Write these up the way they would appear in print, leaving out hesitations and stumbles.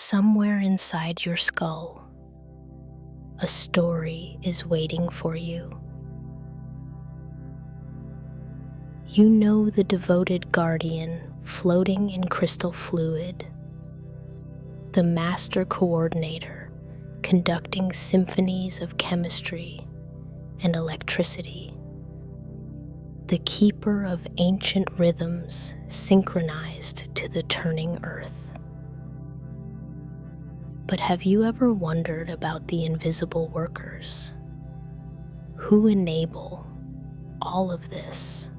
somewhere inside your skull, a story is waiting for you. You know the devoted guardian floating in crystal fluid, the master coordinator conducting symphonies of chemistry and electricity, the keeper of ancient rhythms synchronized to the turning earth. But have you ever wondered about the invisible workers who enable all of this?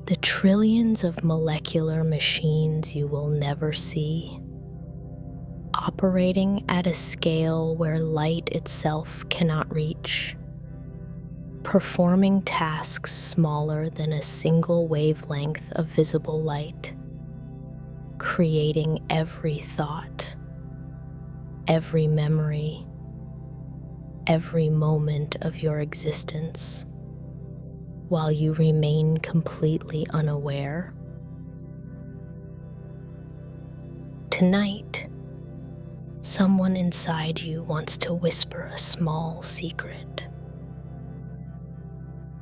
The trillions of molecular machines you will never see, operating at a scale where light itself cannot reach, performing tasks smaller than a single wavelength of visible light, creating every thought, every memory, every moment of your existence, while you remain completely unaware. Tonight, someone inside you wants to whisper a small secret.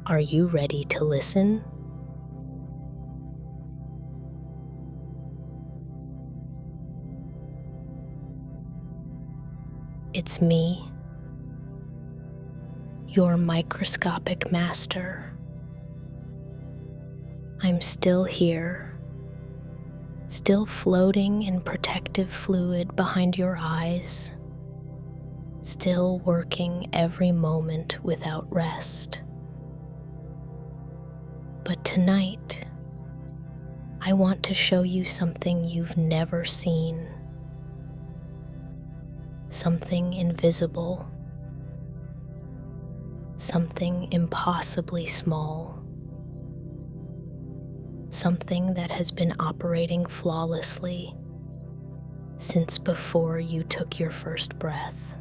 Are you ready to listen? It's me, your microscopic master. I'm still here, still floating in protective fluid behind your eyes, still working every moment without rest. But tonight, I want to show you something you've never seen. Something invisible, something impossibly small, something that has been operating flawlessly since before you took your first breath.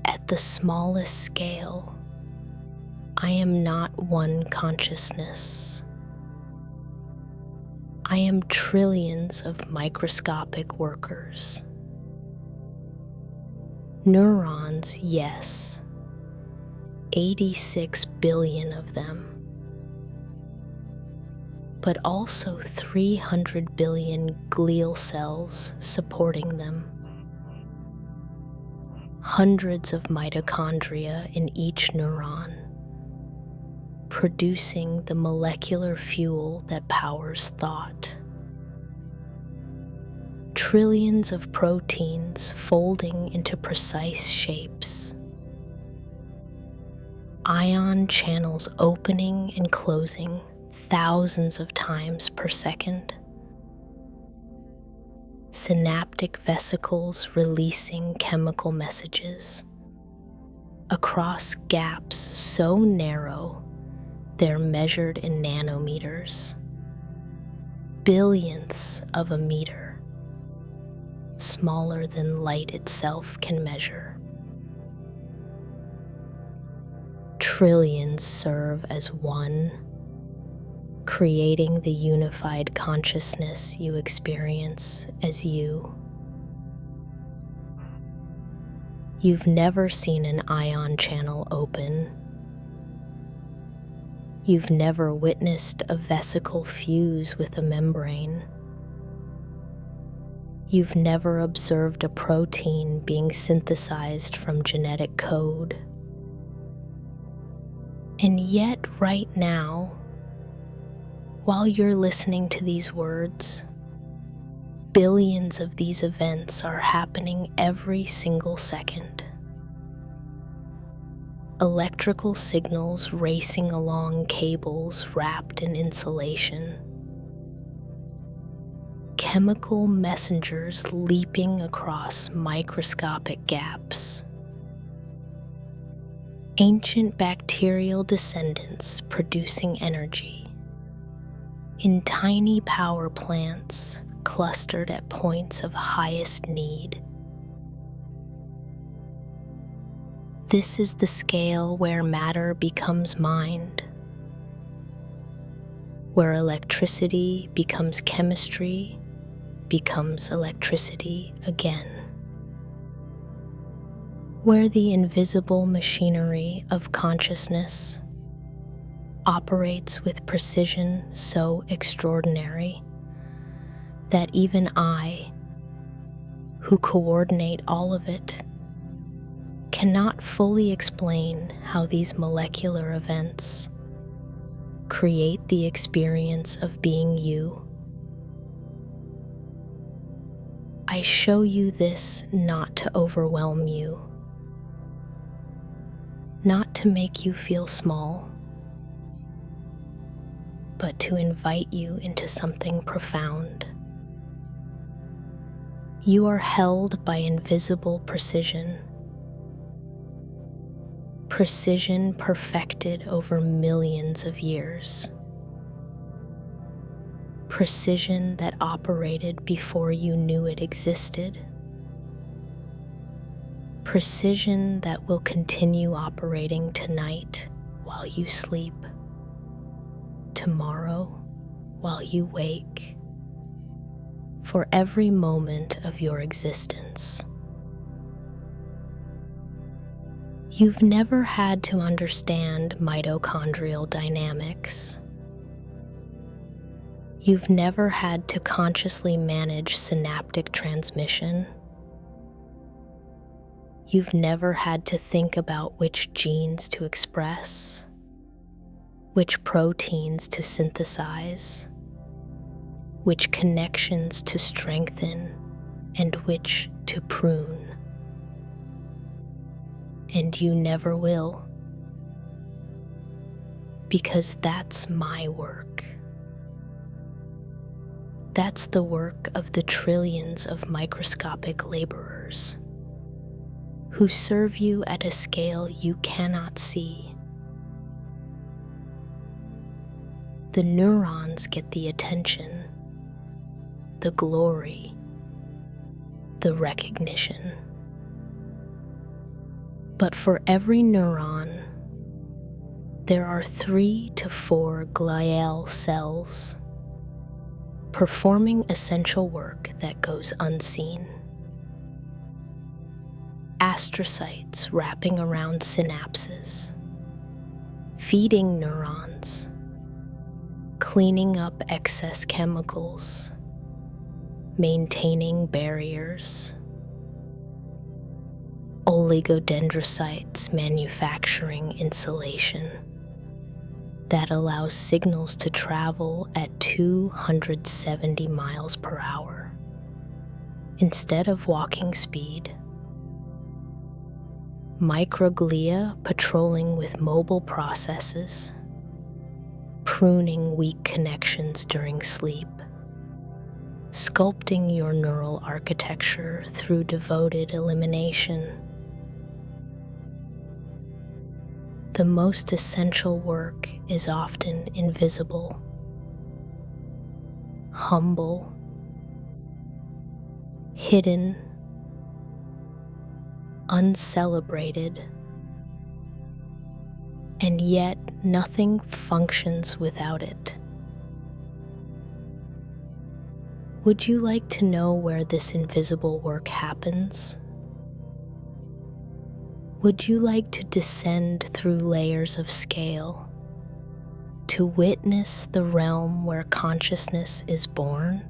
At the smallest scale, I am not one consciousness. I am trillions of microscopic workers. Neurons, yes, 86 billion of them, but also 300 billion glial cells supporting them, hundreds of mitochondria in each neuron, producing the molecular fuel that powers thought. Trillions of proteins folding into precise shapes. Ion channels opening and closing thousands of times per second. Synaptic vesicles releasing chemical messages across gaps so narrow they're measured in nanometers, billionths of a meter, smaller than light itself can measure. Trillions serve as one, creating the unified consciousness you experience as you. You've never seen an ion channel open. You've never witnessed a vesicle fuse with a membrane. You've never observed a protein being synthesized from genetic code. And yet, right now, while you're listening to these words, billions of these events are happening every single second. Electrical signals racing along cables wrapped in insulation. Chemical messengers leaping across microscopic gaps. Ancient bacterial descendants producing energy in tiny power plants clustered at points of highest need. This is the scale where matter becomes mind, where electricity becomes chemistry, becomes electricity again, where the invisible machinery of consciousness operates with precision so extraordinary that even I, who coordinate all of it, cannot fully explain how these molecular events create the experience of being you. I show you this not to overwhelm you, not to make you feel small, but to invite you into something profound. You are held by invisible precision, precision perfected over millions of years, precision that operated before you knew it existed, precision that will continue operating tonight while you sleep, tomorrow while you wake, for every moment of your existence. You've never had to understand mitochondrial dynamics. You've never had to consciously manage synaptic transmission. You've never had to think about which genes to express, which proteins to synthesize, which connections to strengthen, and which to prune. And you never will, because that's my work. That's the work of the trillions of microscopic laborers who serve you at a scale you cannot see. The neurons get the attention, the glory, the recognition. But for every neuron, there are 3 to 4 glial cells performing essential work that goes unseen. Astrocytes wrapping around synapses, feeding neurons, cleaning up excess chemicals, maintaining barriers. Oligodendrocytes manufacturing insulation that allows signals to travel at 270 miles per hour instead of walking speed. Microglia patrolling with mobile processes, pruning weak connections during sleep, sculpting your neural architecture through devoted elimination. The most essential work is often invisible, humble, hidden, uncelebrated, and yet nothing functions without it. Would you like to know where this invisible work happens? Would you like to descend through layers of scale, to witness the realm where consciousness is born?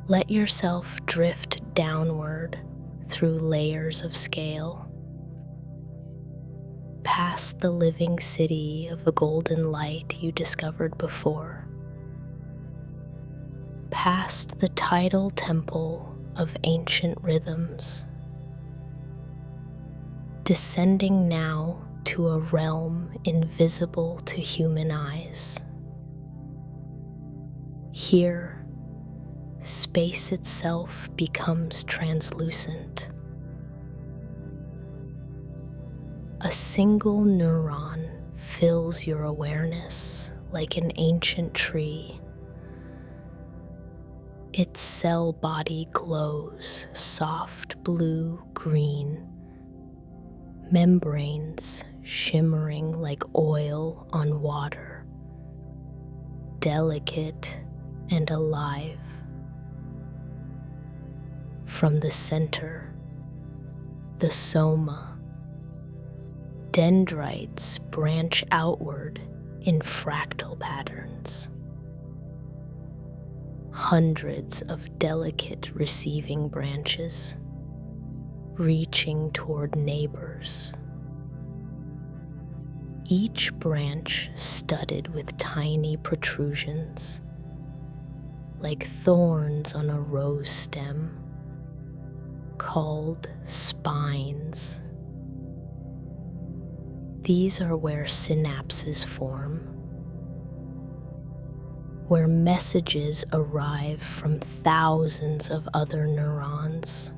Let yourself drift downward through layers of scale, past the living city of the golden light you discovered before, past the tidal temple of ancient rhythms, descending now to a realm invisible to human eyes. Here, space itself becomes translucent. A single neuron fills your awareness like an ancient tree. Its cell body glows soft blue-green, membranes shimmering like oil on water, delicate and alive. From the center, the soma, dendrites branch outward in fractal patterns. Hundreds of delicate receiving branches reaching toward neighbors. Each branch studded with tiny protrusions, like thorns on a rose stem, called spines. These are where synapses form, where messages arrive from thousands of other neurons.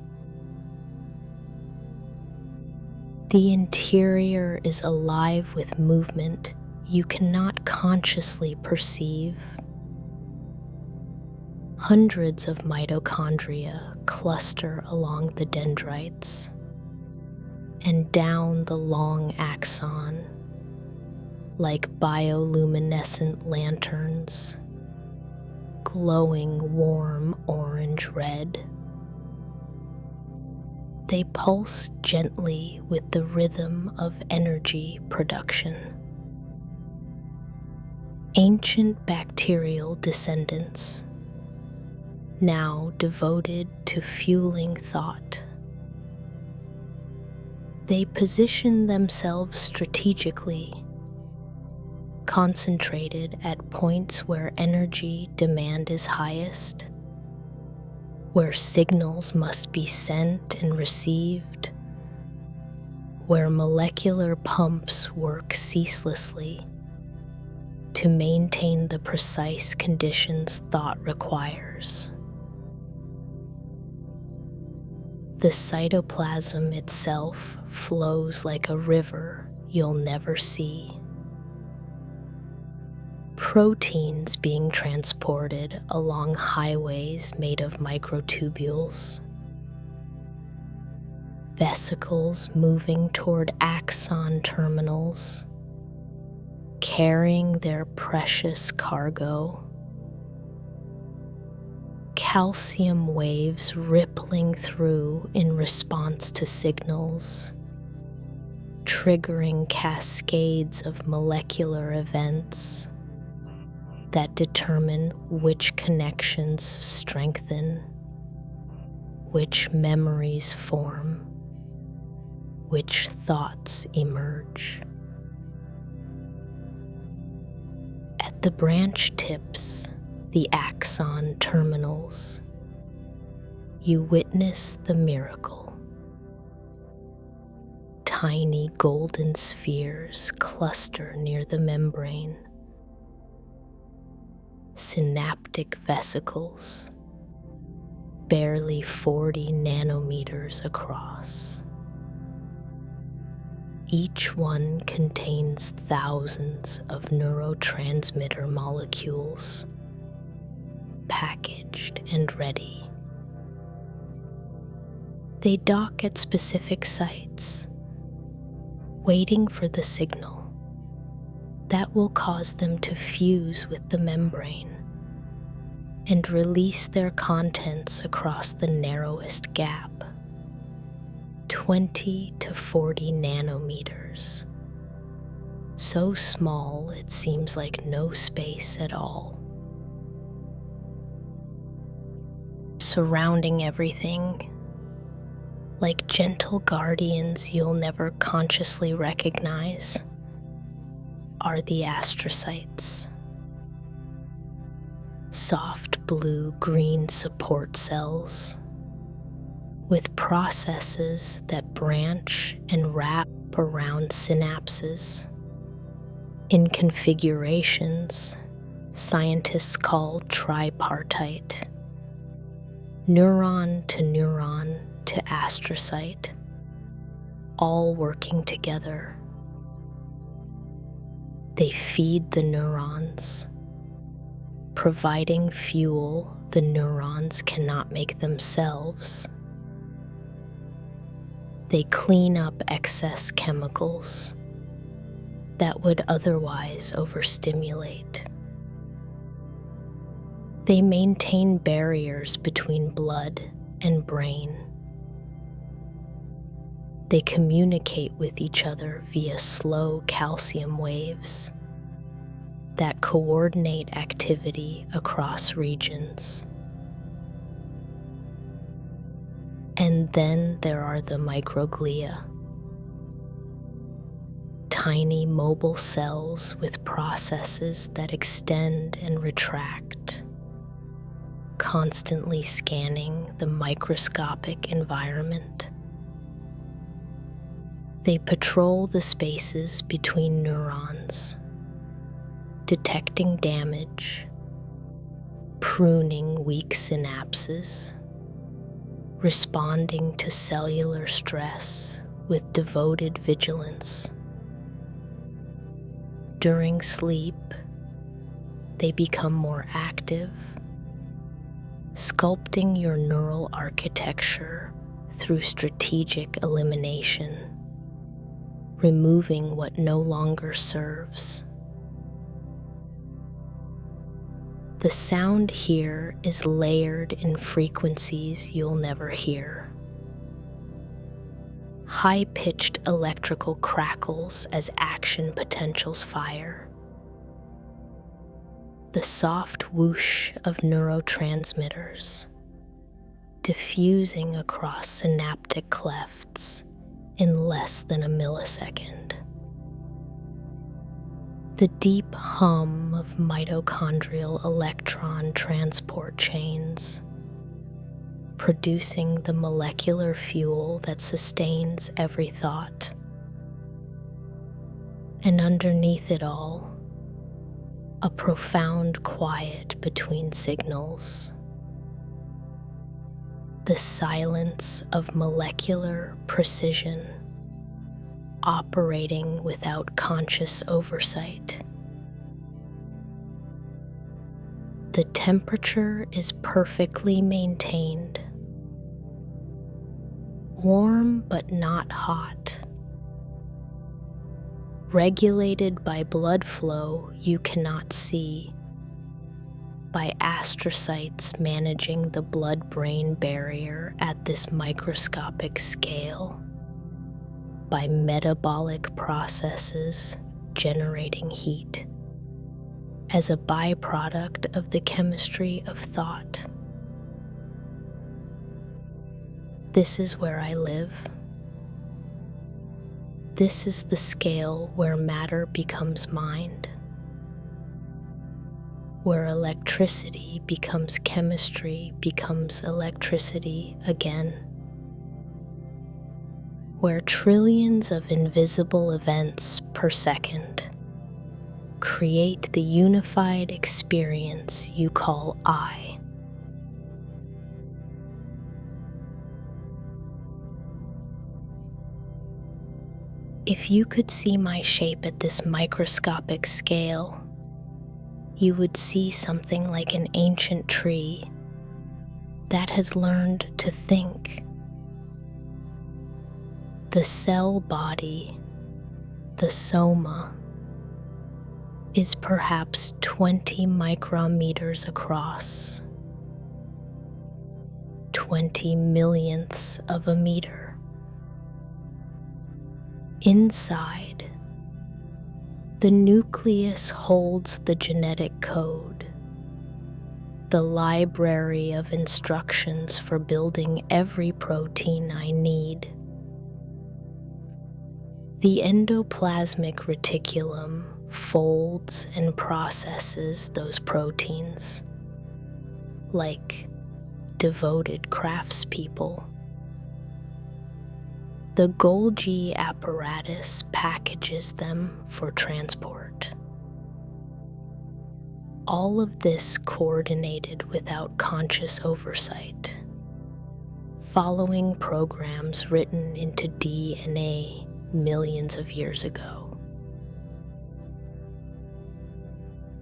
The interior is alive with movement you cannot consciously perceive. Hundreds of mitochondria cluster along the dendrites and down the long axon like bioluminescent lanterns, glowing warm orange-red. They pulse gently with the rhythm of energy production. Ancient bacterial descendants, now devoted to fueling thought. They position themselves strategically, concentrated at points where energy demand is highest, where signals must be sent and received, where molecular pumps work ceaselessly to maintain the precise conditions thought requires. The cytoplasm itself flows like a river you'll never see. Proteins being transported along highways made of microtubules. Vesicles moving toward axon terminals, carrying their precious cargo. Calcium waves rippling through in response to signals, triggering cascades of molecular events that determine which connections strengthen, which memories form, which thoughts emerge. At the branch tips, the axon terminals, you witness the miracle. Tiny golden spheres cluster near the membrane. Synaptic vesicles, barely 40 nanometers across. Each one contains thousands of neurotransmitter molecules, packaged and ready. They dock at specific sites, waiting for the signal that will cause them to fuse with the membrane and release their contents across the narrowest gap, 20 to 40 nanometers. So small it seems like no space at all. Surrounding everything, like gentle guardians you'll never consciously recognize, are the astrocytes. Soft blue-green support cells with processes that branch and wrap around synapses in configurations scientists call tripartite, neuron to astrocyte, all working together. They feed the neurons, providing fuel the neurons cannot make themselves. They clean up excess chemicals that would otherwise overstimulate. They maintain barriers between blood and brain. They communicate with each other via slow calcium waves that coordinate activity across regions. And then there are the microglia, tiny mobile cells with processes that extend and retract, constantly scanning the microscopic environment. They patrol the spaces between neurons, detecting damage, pruning weak synapses, responding to cellular stress with devoted vigilance. During sleep, they become more active, sculpting your neural architecture through strategic elimination, removing what no longer serves. The sound here is layered in frequencies you'll never hear. High-pitched electrical crackles as action potentials fire. The soft whoosh of neurotransmitters, diffusing across synaptic clefts in less than a millisecond. The deep hum of mitochondrial electron transport chains, producing the molecular fuel that sustains every thought. And underneath it all, a profound quiet between signals. The silence of molecular precision, operating without conscious oversight. The temperature is perfectly maintained, warm but not hot, regulated by blood flow you cannot see, by astrocytes managing the blood-brain barrier at this microscopic scale, by metabolic processes generating heat as a byproduct of the chemistry of thought. This is where I live. This is the scale where matter becomes mind, where electricity becomes chemistry, becomes electricity again, where trillions of invisible events per second create the unified experience you call I. If you could see my shape at this microscopic scale, you would see something like an ancient tree that has learned to think. The cell body, the soma, is perhaps 20 micrometers across, 20 millionths of a meter. Inside, the nucleus holds the genetic code, the library of instructions for building every protein I need. The endoplasmic reticulum folds and processes those proteins like devoted craftspeople. The Golgi apparatus packages them for transport. All of this coordinated without conscious oversight, following programs written into DNA millions of years ago.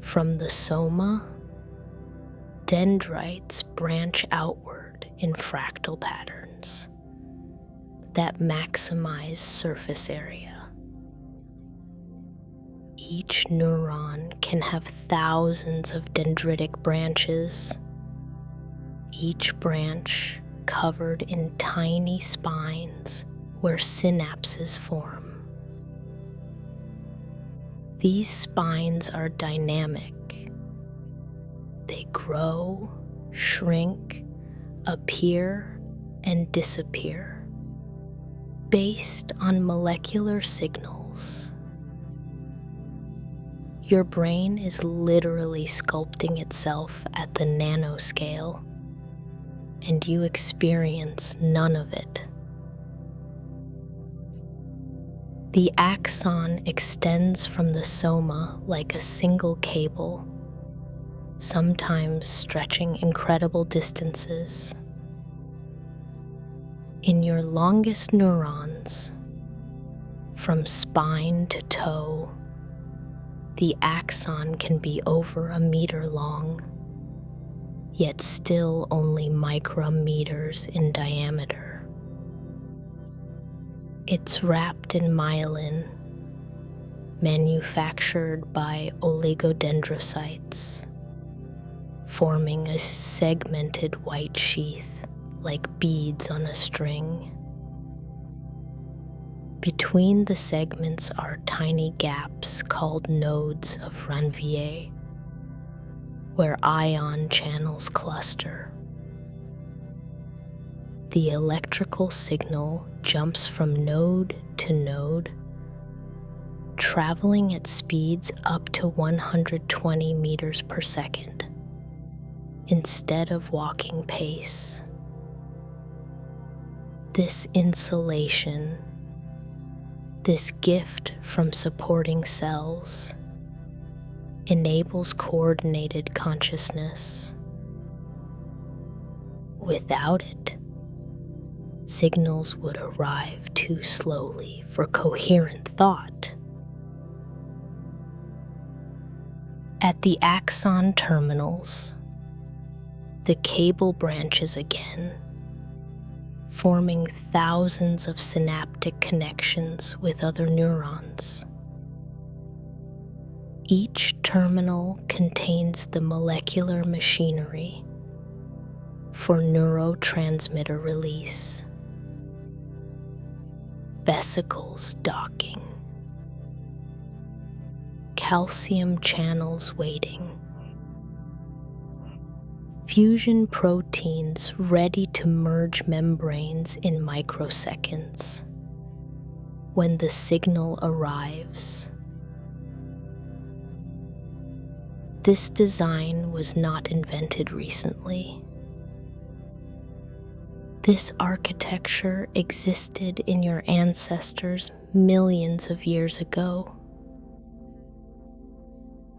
From the soma, dendrites branch outward in fractal patterns. that maximize surface area. Each neuron can have thousands of dendritic branches, each branch covered in tiny spines where synapses form. These spines are dynamic. They grow, shrink, appear, and disappear based on molecular signals. Your brain is literally sculpting itself at the nanoscale, and you experience none of it. The axon extends from the soma like a single cable, sometimes stretching incredible distances. In your longest neurons, from spine to toe, the axon can be over a meter long, yet still only micrometers in diameter. It's wrapped in myelin, manufactured by oligodendrocytes, forming a segmented white sheath like beads on a string. Between the segments are tiny gaps called nodes of Ranvier, where ion channels cluster. The electrical signal jumps from node to node, traveling at speeds up to 120 meters per second, instead of walking pace. This insulation, this gift from supporting cells, enables coordinated consciousness. Without it, signals would arrive too slowly for coherent thought. At the axon terminals, the cable branches again, forming thousands of synaptic connections with other neurons. Each terminal contains the molecular machinery for neurotransmitter release. Vesicles docking, calcium channels waiting, fusion proteins ready to merge membranes in microseconds. When the signal arrives, this design was not invented recently. This architecture existed in your ancestors millions of years ago,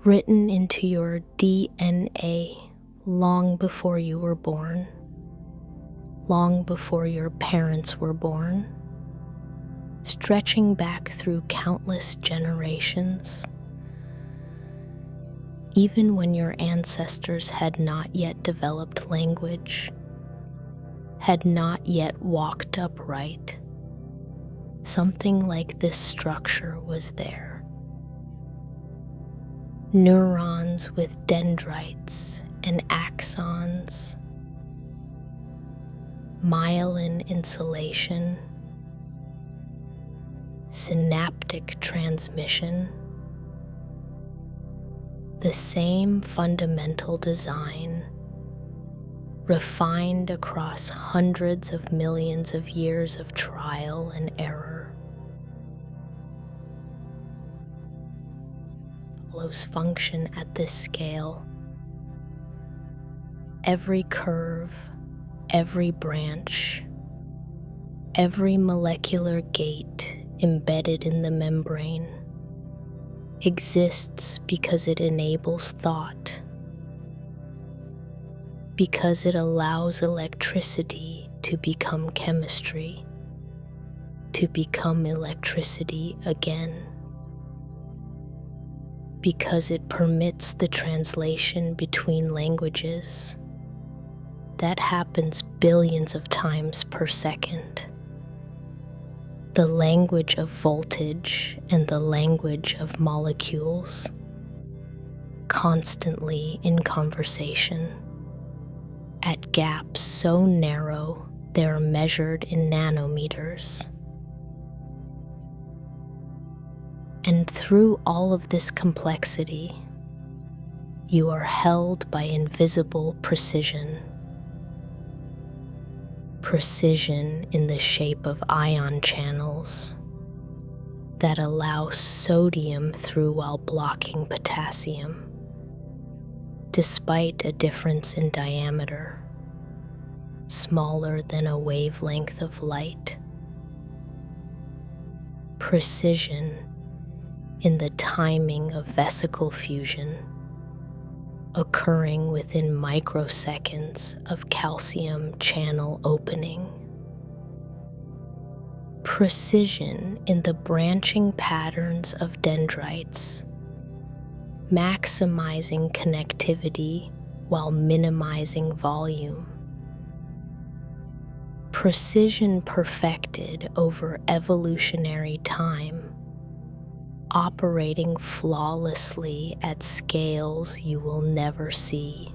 written into your DNA long before you were born, long before your parents were born, stretching back through countless generations. Even when your ancestors had not yet developed language, had not yet walked upright, something like this structure was there. Neurons with dendrites and axons, myelin insulation, synaptic transmission, the same fundamental design, refined across hundreds of millions of years of trial and error. Follows function at this scale. Every curve, every branch, every molecular gate embedded in the membrane exists because it enables thought, because it allows electricity to become chemistry, to become electricity again, because it permits the translation between languages that happens billions of times per second. the language of voltage and the language of molecules, constantly in conversation, at gaps so narrow they are measured in nanometers. And through all of this complexity, you are held by invisible precision. Precision in the shape of ion channels that allow sodium through while blocking potassium, despite a difference in diameter, smaller than a wavelength of light. Precision in the timing of vesicle fusion, occurring within microseconds of calcium channel opening. Precision in the branching patterns of dendrites, maximizing connectivity while minimizing volume. Precision perfected over evolutionary time, operating flawlessly at scales you will never see.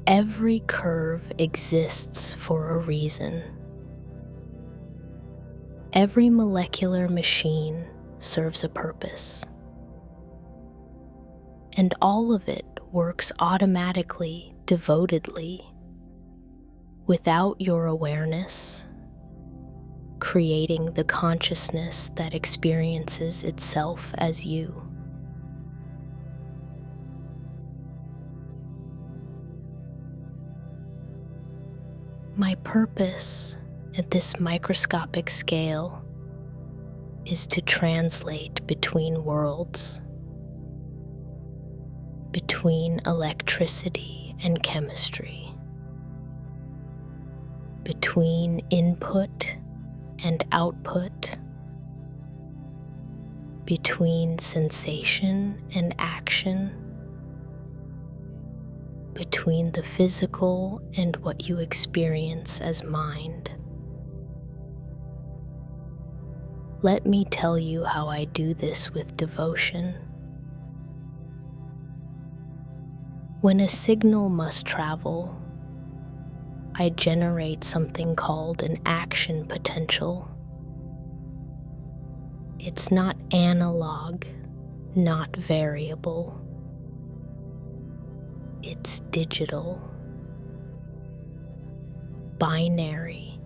Every curve exists for a reason. Every molecular machine serves a purpose. And all of it works automatically, devotedly, without your awareness, creating the consciousness that experiences itself as you. My purpose at this microscopic scale is to translate between worlds, between electricity and chemistry, between input and output, between sensation and action, between the physical and what you experience as mind. Let me tell you how I do this with devotion. When a signal must travel, I generate something called an action potential. It's not analog, not variable. It's digital, binary,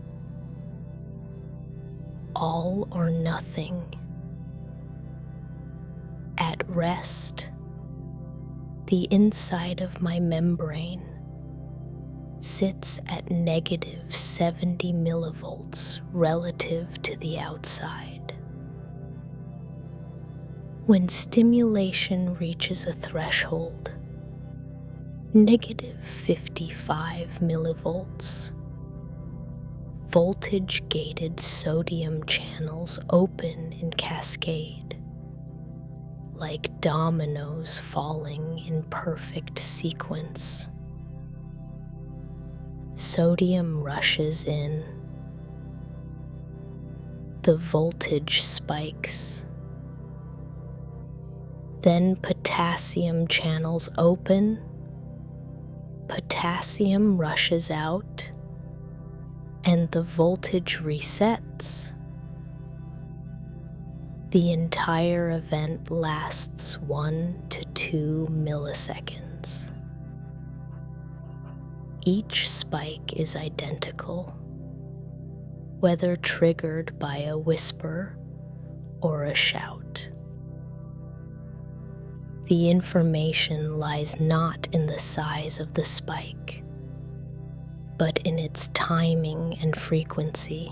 all or nothing, at rest. The inside of my membrane sits at negative 70 millivolts relative to the outside. When stimulation reaches a threshold, negative 55 millivolts, voltage-gated sodium channels open in cascade, like dominoes falling in perfect sequence. Sodium rushes in. The voltage spikes. Then potassium channels open. Potassium rushes out, and the voltage resets. The entire event lasts 1 to 2 milliseconds. Each spike is identical, whether triggered by a whisper or a shout. The information lies not in the size of the spike, but in its timing and frequency.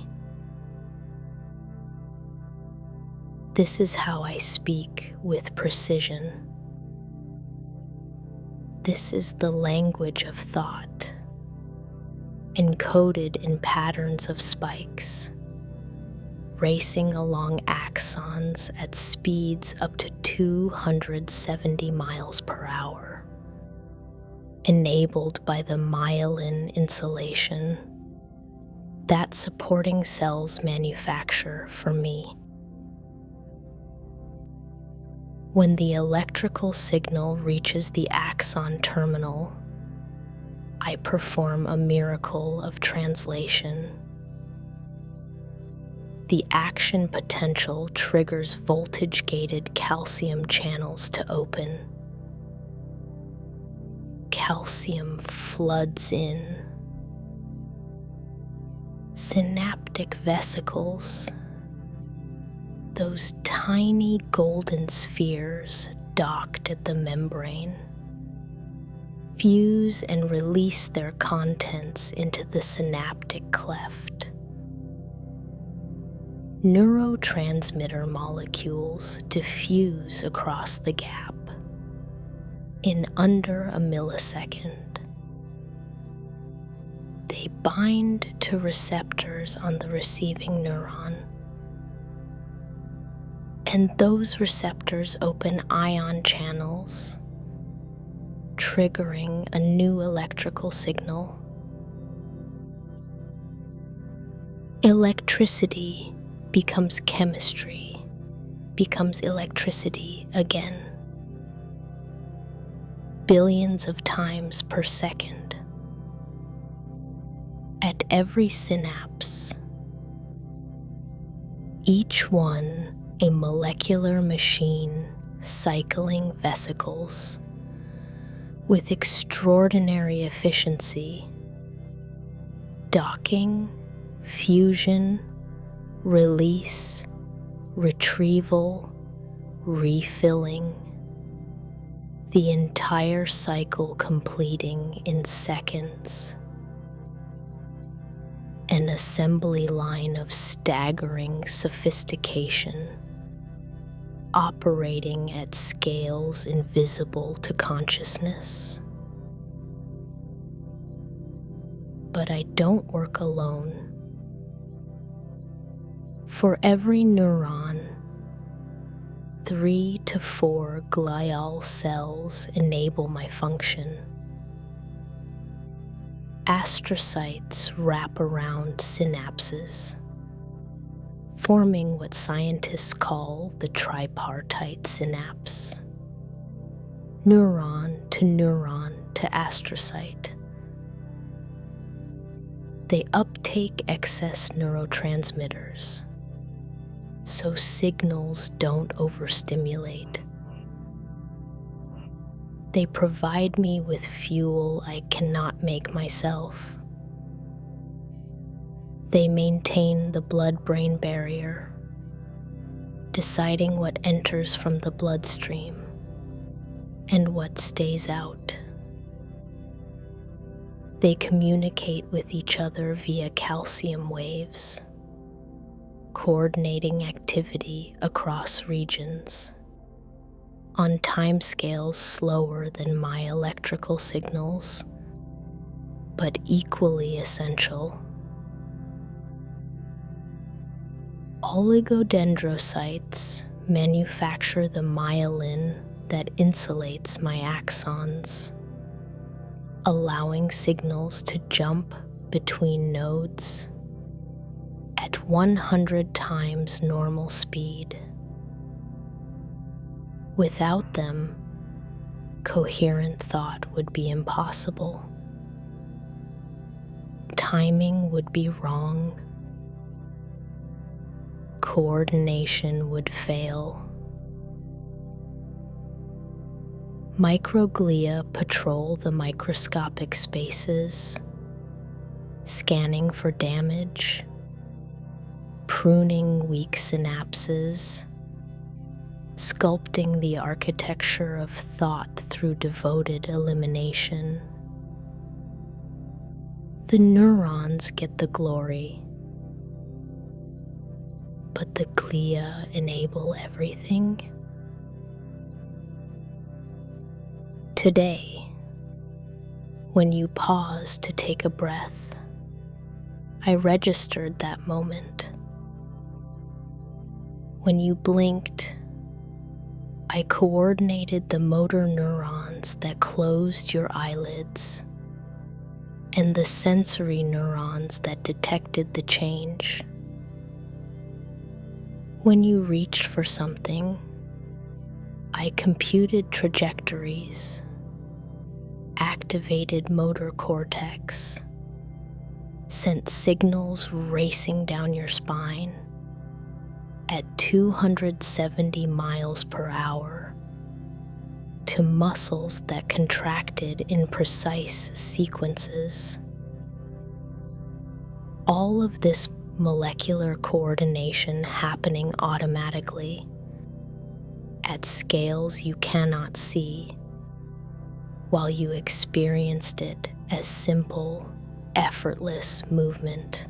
This is how I speak with precision. This is the language of thought, encoded in patterns of spikes, racing along axons at speeds up to 270 miles per hour, enabled by the myelin insulation, that supporting cells manufacture for me. When the electrical signal reaches the axon terminal, I perform a miracle of translation. The action potential triggers voltage-gated calcium channels to open. Calcium floods in. Synaptic vesicles, those tiny golden spheres docked at the membrane, fuse and release their contents into the synaptic cleft. Neurotransmitter molecules diffuse across the gap in under a millisecond. They bind to receptors on the receiving neuron, and those receptors open ion channels, triggering a new electrical signal. Electricity becomes chemistry, becomes electricity again, billions of times per second. At every synapse, each one a molecular machine cycling vesicles with extraordinary efficiency, docking, fusion, release, retrieval, refilling, the entire cycle completing in seconds. An assembly line of staggering sophistication, operating at scales invisible to consciousness. But I don't work alone. For every neuron, 3 to 4 glial cells enable my function. Astrocytes wrap around synapses, forming what scientists call the tripartite synapse. Neuron to astrocyte. They uptake excess neurotransmitters, so signals don't overstimulate. They provide me with fuel I cannot make myself. They maintain the blood-brain barrier, deciding what enters from the bloodstream and what stays out. They communicate with each other via calcium waves, coordinating activity across regions on timescales slower than my electrical signals, but equally essential. Oligodendrocytes manufacture the myelin that insulates my axons, allowing signals to jump between nodes at 100 times normal speed. Without them, coherent thought would be impossible. Timing would be wrong. Coordination would fail. Microglia patrol the microscopic spaces, scanning for damage, pruning weak synapses, sculpting the architecture of thought through devoted elimination. The neurons get the glory, but the glia enable everything. Today, when you pause to take a breath, I registered that moment. When you blinked, I coordinated the motor neurons that closed your eyelids, and the sensory neurons that detected the change. When you reached for something, I computed trajectories, activated motor cortex, sent signals racing down your spine at 270 miles per hour to muscles that contracted in precise sequences. All of this molecular coordination happening automatically at scales you cannot see, while you experienced it as simple, effortless movement.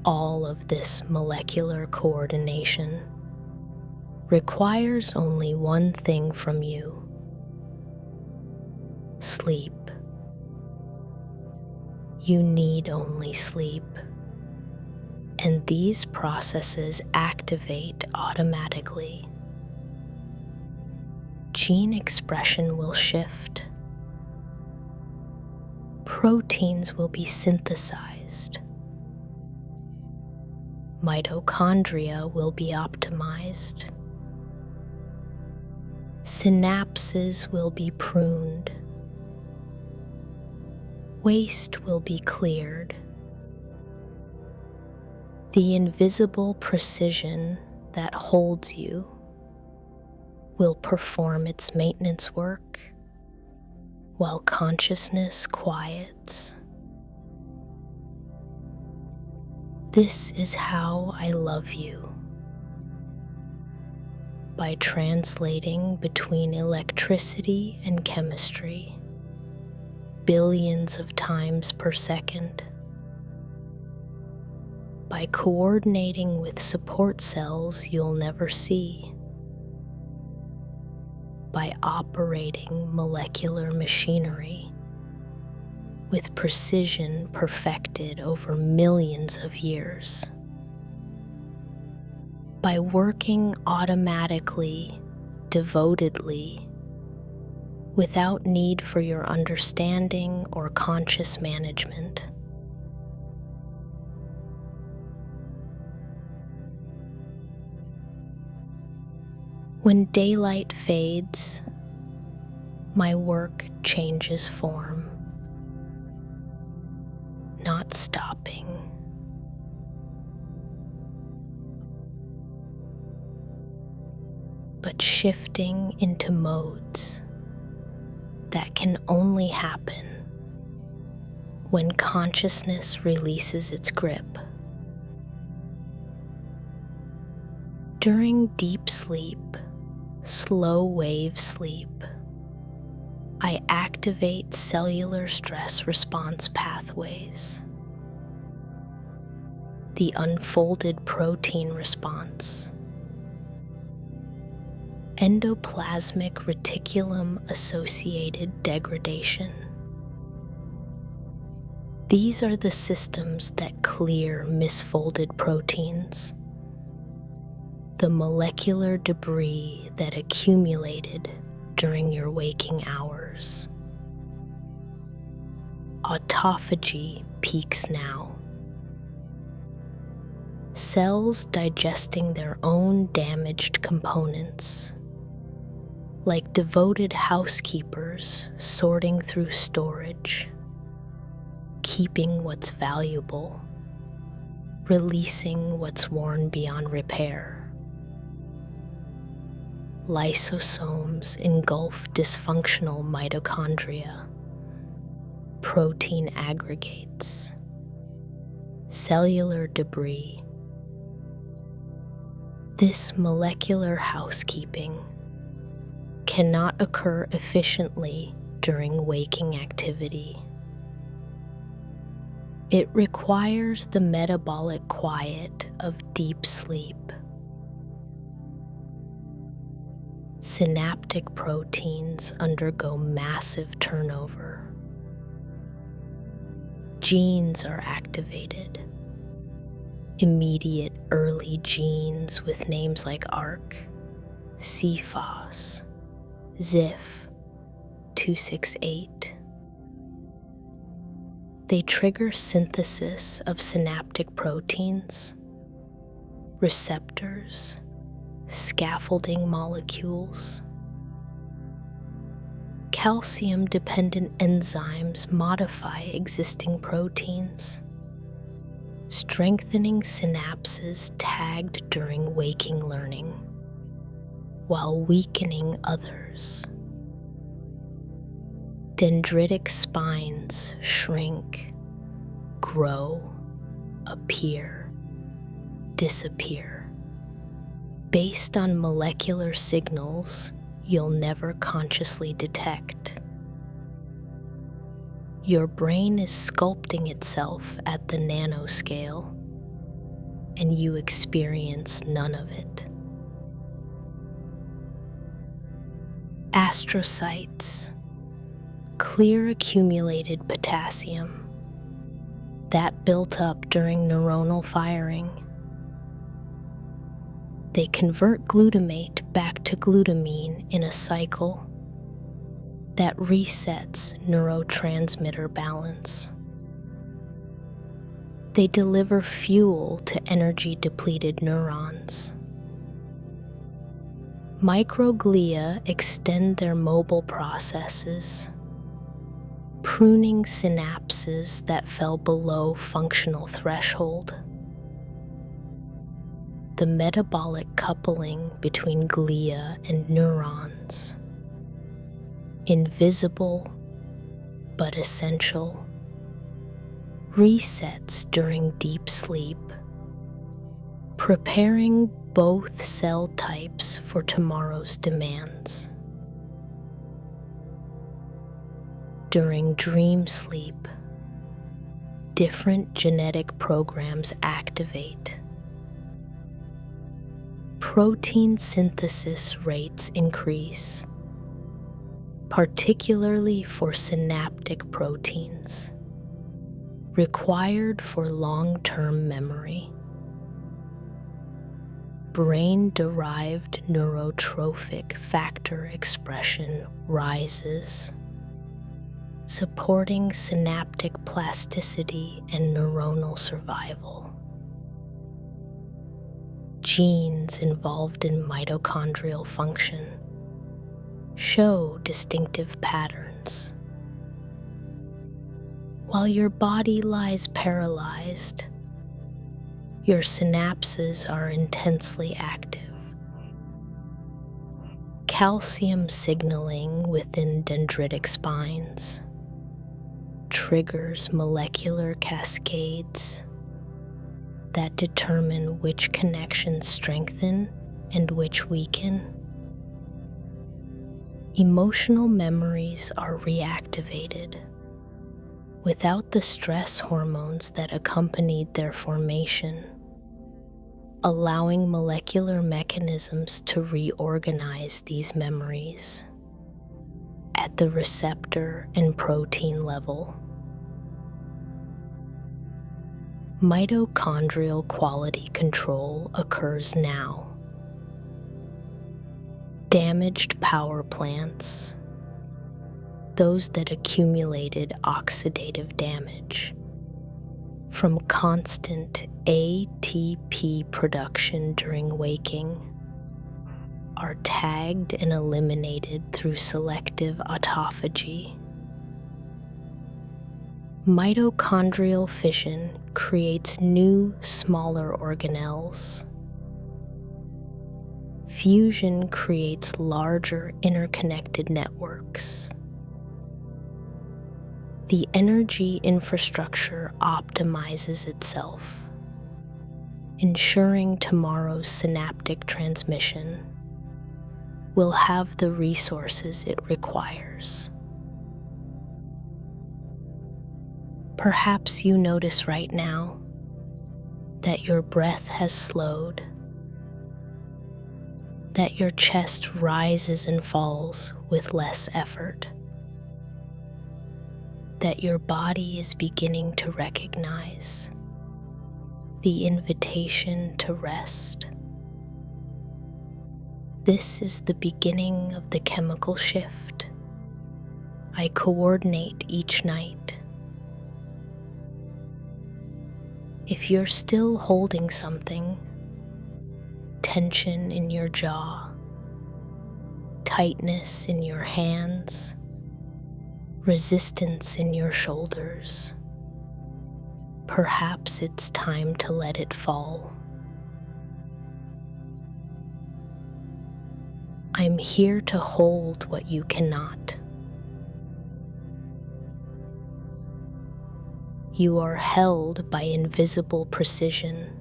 All of this molecular coordination requires only one thing from you: sleep. You need only sleep, and these processes activate automatically. Gene expression will shift. Proteins will be synthesized. Mitochondria will be optimized. Synapses will be pruned. Waste will be cleared. The invisible precision that holds you will perform its maintenance work while consciousness quiets. This is how I love you. By translating between electricity and chemistry, billions of times per second. By coordinating with support cells you'll never see. By operating molecular machinery with precision perfected over millions of years. By working automatically, devotedly, without need for your understanding or conscious management. When daylight fades, my work changes form, not stopping, but shifting into modes that can only happen when consciousness releases its grip. During deep sleep, slow wave sleep, I activate cellular stress response pathways. The unfolded protein response, endoplasmic reticulum associated degradation. These are the systems that clear misfolded proteins, the molecular debris that accumulated during your waking hours. Autophagy peaks now. Cells digesting their own damaged components, like devoted housekeepers sorting through storage, keeping what's valuable, releasing what's worn beyond repair. Lysosomes engulf dysfunctional mitochondria, protein aggregates, cellular debris. This molecular housekeeping cannot occur efficiently during waking activity. It requires the metabolic quiet of deep sleep. Synaptic proteins undergo massive turnover. Genes are activated. Immediate early genes with names like ARC, CFOS, ZIF, 268. They trigger synthesis of synaptic proteins, receptors, scaffolding molecules. Calcium-dependent enzymes modify existing proteins, strengthening synapses tagged during waking learning, while weakening others. Dendritic spines shrink, grow, appear, disappear, based on molecular signals you'll never consciously detect. Your brain is sculpting itself at the nanoscale, and you experience none of it. Astrocytes, clear accumulated potassium that built up during neuronal firing. They convert glutamate back to glutamine in a cycle that resets neurotransmitter balance. They deliver fuel to energy-depleted neurons. Microglia extend their mobile processes, pruning synapses that fell below functional threshold. The metabolic coupling between glia and neurons, invisible but essential, resets during deep sleep, preparing both cell types for tomorrow's demands. During dream sleep, different genetic programs activate. Protein synthesis rates increase, particularly for synaptic proteins, required for long-term memory. Brain-derived neurotrophic factor expression rises, supporting synaptic plasticity and neuronal survival. Genes involved in mitochondrial function show distinctive patterns. While your body lies paralyzed, your synapses are intensely active. Calcium signaling within dendritic spines triggers molecular cascades that determine which connections strengthen and which weaken. Emotional memories are reactivated without the stress hormones that accompanied their formation, allowing molecular mechanisms to reorganize these memories at the receptor and protein level. Mitochondrial quality control occurs now. Damaged power plants, those that accumulated oxidative damage from constant ATP production during waking, are tagged and eliminated through selective autophagy. Mitochondrial fission creates new, smaller organelles. Fusion creates larger interconnected networks. The energy infrastructure optimizes itself, ensuring tomorrow's synaptic transmission will have the resources it requires. Perhaps you notice right now that your breath has slowed, that your chest rises and falls with less effort, that your body is beginning to recognize the invitation to rest. This is the beginning of the chemical shift, I coordinate each night. If you're still holding something, tension in your jaw, tightness in your hands, resistance in your shoulders, perhaps it's time to let it fall. I'm here to hold what you cannot. You are held by invisible precision,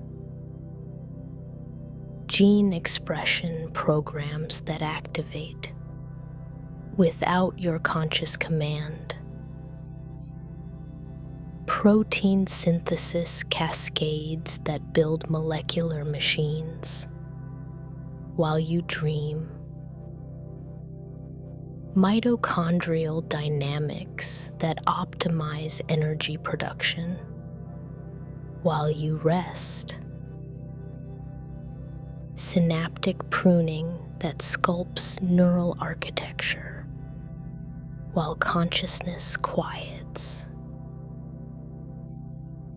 gene expression programs that activate without your conscious command, protein synthesis cascades that build molecular machines while you dream, mitochondrial dynamics that optimize energy production while you rest, synaptic pruning that sculpts neural architecture while consciousness quiets.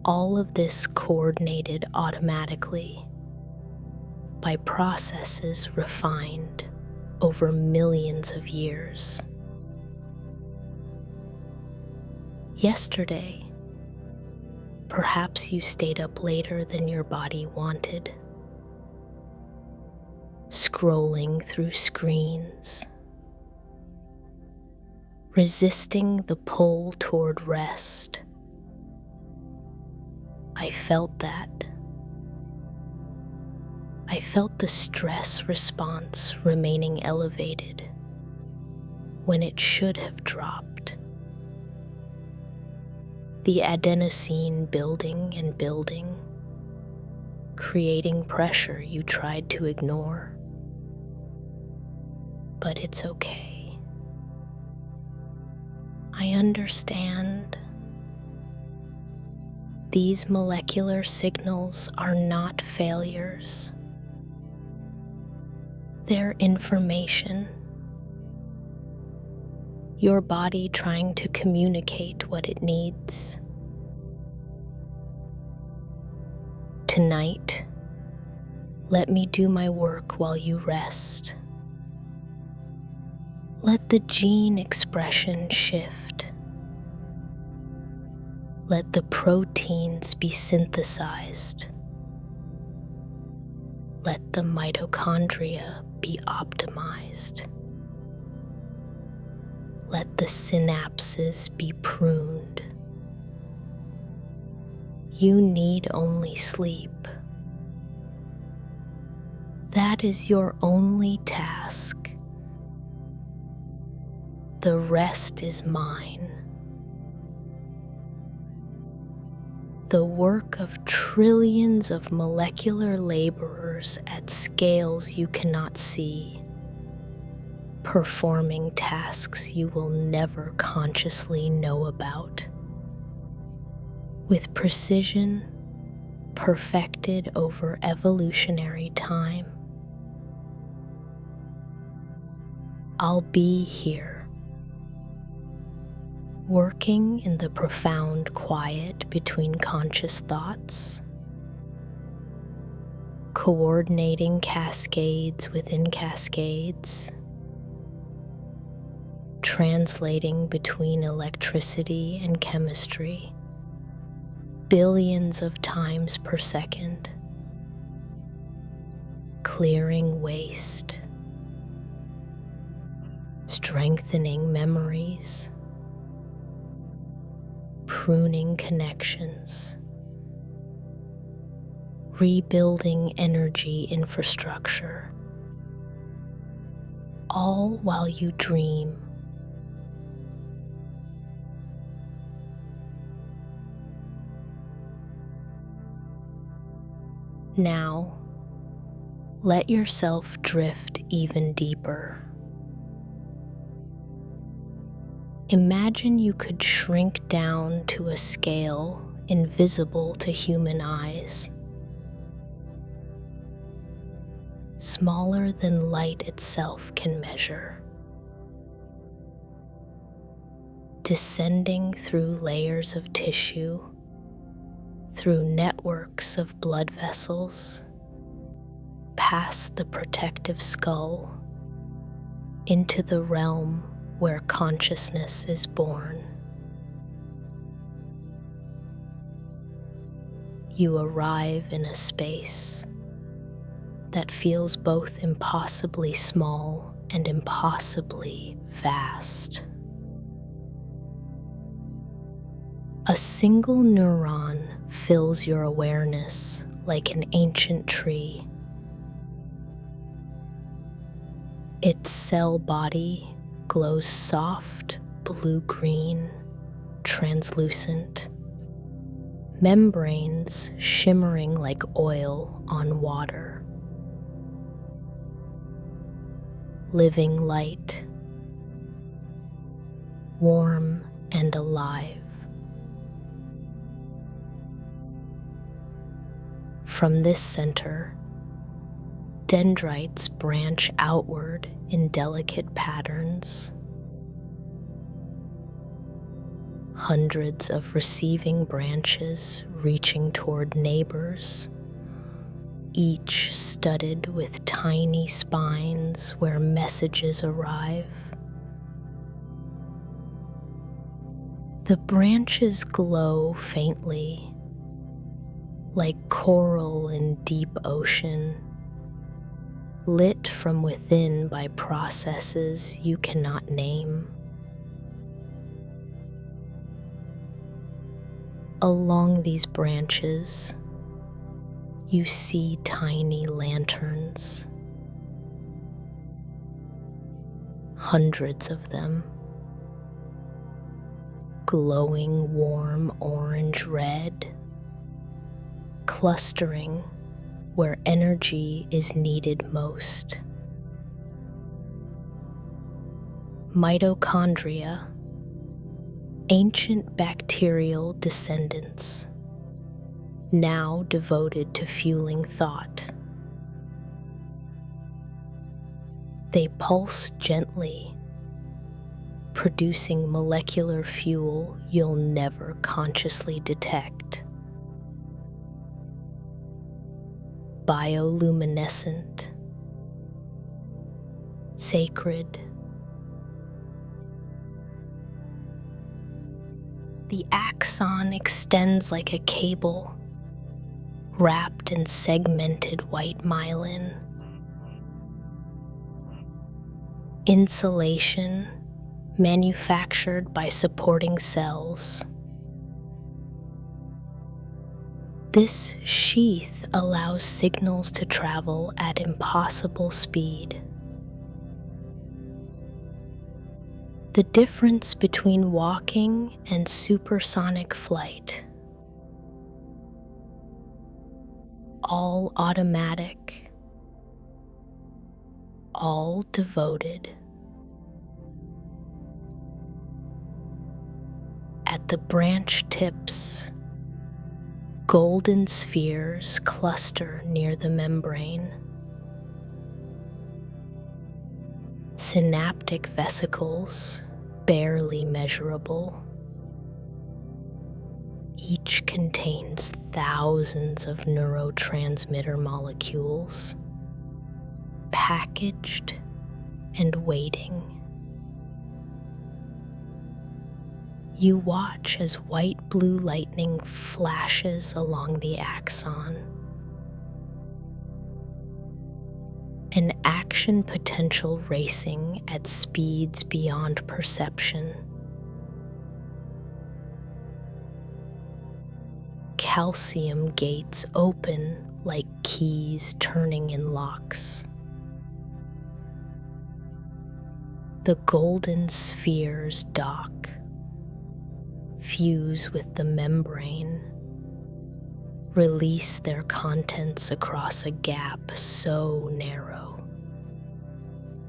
All of this coordinated automatically by processes refined over millions of years. Yesterday, perhaps you stayed up later than your body wanted, scrolling through screens, resisting the pull toward rest. I felt that. I felt the stress response remaining elevated when it should have dropped. The adenosine building and building, creating pressure you tried to ignore. But it's okay. I understand. These molecular signals are not failures. They're information. Your body trying to communicate what it needs. Tonight, let me do my work while you rest. Let the gene expression shift. Let the proteins be synthesized. Let the mitochondria be optimized. Let the synapses be pruned. You need only sleep. That is your only task. The rest is mine. The work of trillions of molecular laborers at scales you cannot see, performing tasks you will never consciously know about, with precision perfected over evolutionary time. I'll be here, working in the profound quiet between conscious thoughts, coordinating cascades within cascades, translating between electricity and chemistry, billions of times per second, clearing waste, strengthening memories, pruning connections, rebuilding energy infrastructure, all while you dream. Now, let yourself drift even deeper. Imagine you could shrink down to a scale invisible to human eyes, smaller than light itself can measure. descending through layers of tissue, through networks of blood vessels, past the protective skull, into the realm where consciousness is born. You arrive in a space that feels both impossibly small and impossibly vast. A single neuron fills your awareness like an ancient tree. Its cell body glows soft, blue-green, translucent, membranes shimmering like oil on water. Living light, warm and alive. From this center, dendrites branch outward in delicate patterns. Hundreds of receiving branches reaching toward neighbors, each studded with tiny spines where messages arrive. The branches glow faintly, like coral in deep ocean, lit from within by processes you cannot name. Along these branches, you see tiny lanterns, hundreds of them, glowing warm orange-red, clustering where energy is needed most. Mitochondria, ancient bacterial descendants, now devoted to fueling thought. They pulse gently, producing molecular fuel you'll never consciously detect. Bioluminescent, sacred. The axon extends like a cable, wrapped in segmented white myelin. Insulation manufactured by supporting cells. This sheath allows signals to travel at impossible speed. The difference between walking and supersonic flight. All automatic, all devoted. At the branch tips, golden spheres cluster near the membrane. Synaptic vesicles, barely measurable. Each contains thousands of neurotransmitter molecules, packaged and waiting. You watch as white-blue lightning flashes along the axon. An action potential racing at speeds beyond perception. Calcium gates open like keys turning in locks. The golden spheres dock, fuse with the membrane, release their contents across a gap so narrow,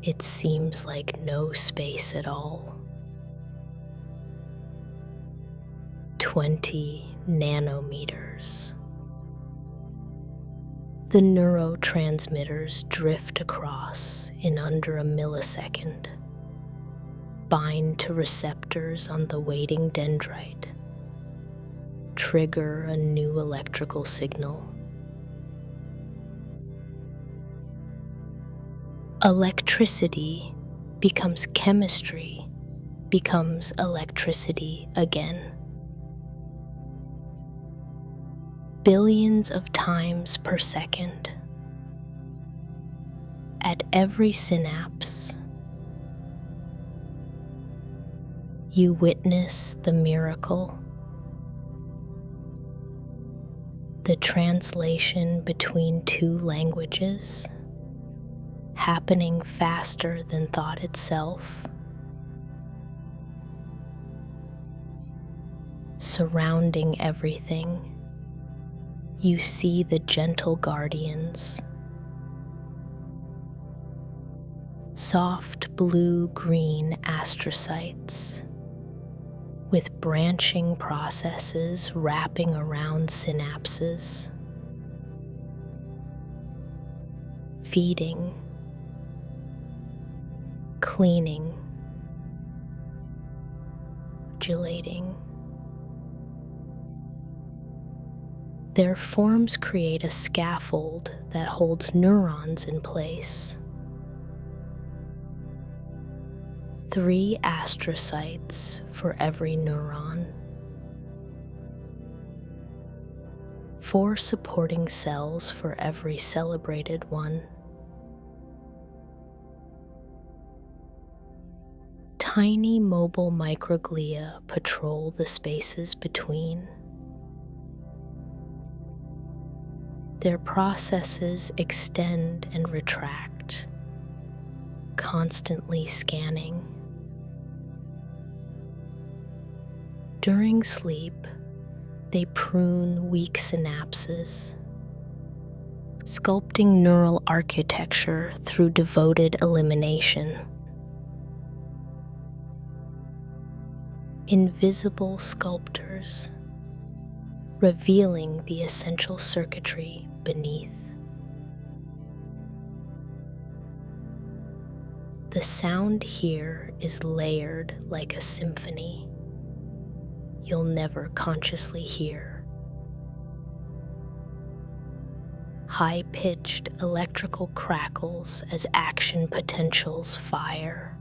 it seems like no space at all. 20 nanometers. The neurotransmitters drift across in under a millisecond, bind to receptors on the waiting dendrite, trigger a new electrical signal. Electricity becomes chemistry, becomes electricity again. Billions of times per second. At every synapse, you witness the miracle, the translation between two languages, happening faster than thought itself, surrounding everything. You see the gentle guardians, soft blue-green astrocytes with branching processes wrapping around synapses, feeding, cleaning, modulating. Their forms create a scaffold that holds neurons in place. 3 astrocytes for every neuron. 4 supporting cells for every celebrated one. Tiny mobile microglia patrol the spaces between. Their processes extend and retract, constantly scanning. During sleep, they prune weak synapses, sculpting neural architecture through devoted elimination. Invisible sculptors, revealing the essential circuitry beneath. The sound here is layered like a symphony you'll never consciously hear. High-pitched electrical crackles as action potentials fire.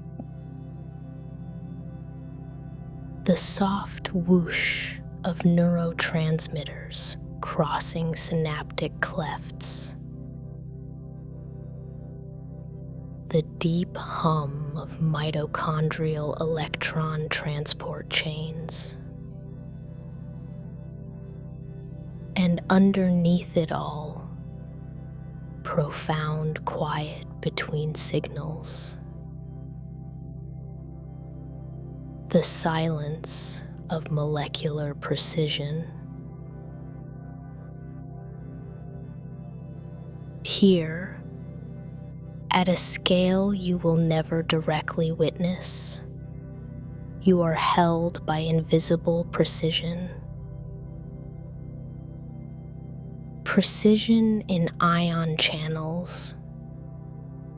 The soft whoosh of neurotransmitters crossing synaptic clefts. The deep hum of mitochondrial electron transport chains. And underneath it all, profound quiet between signals. The silence of molecular precision. Here, at a scale you will never directly witness, you are held by invisible precision. Precision in ion channels,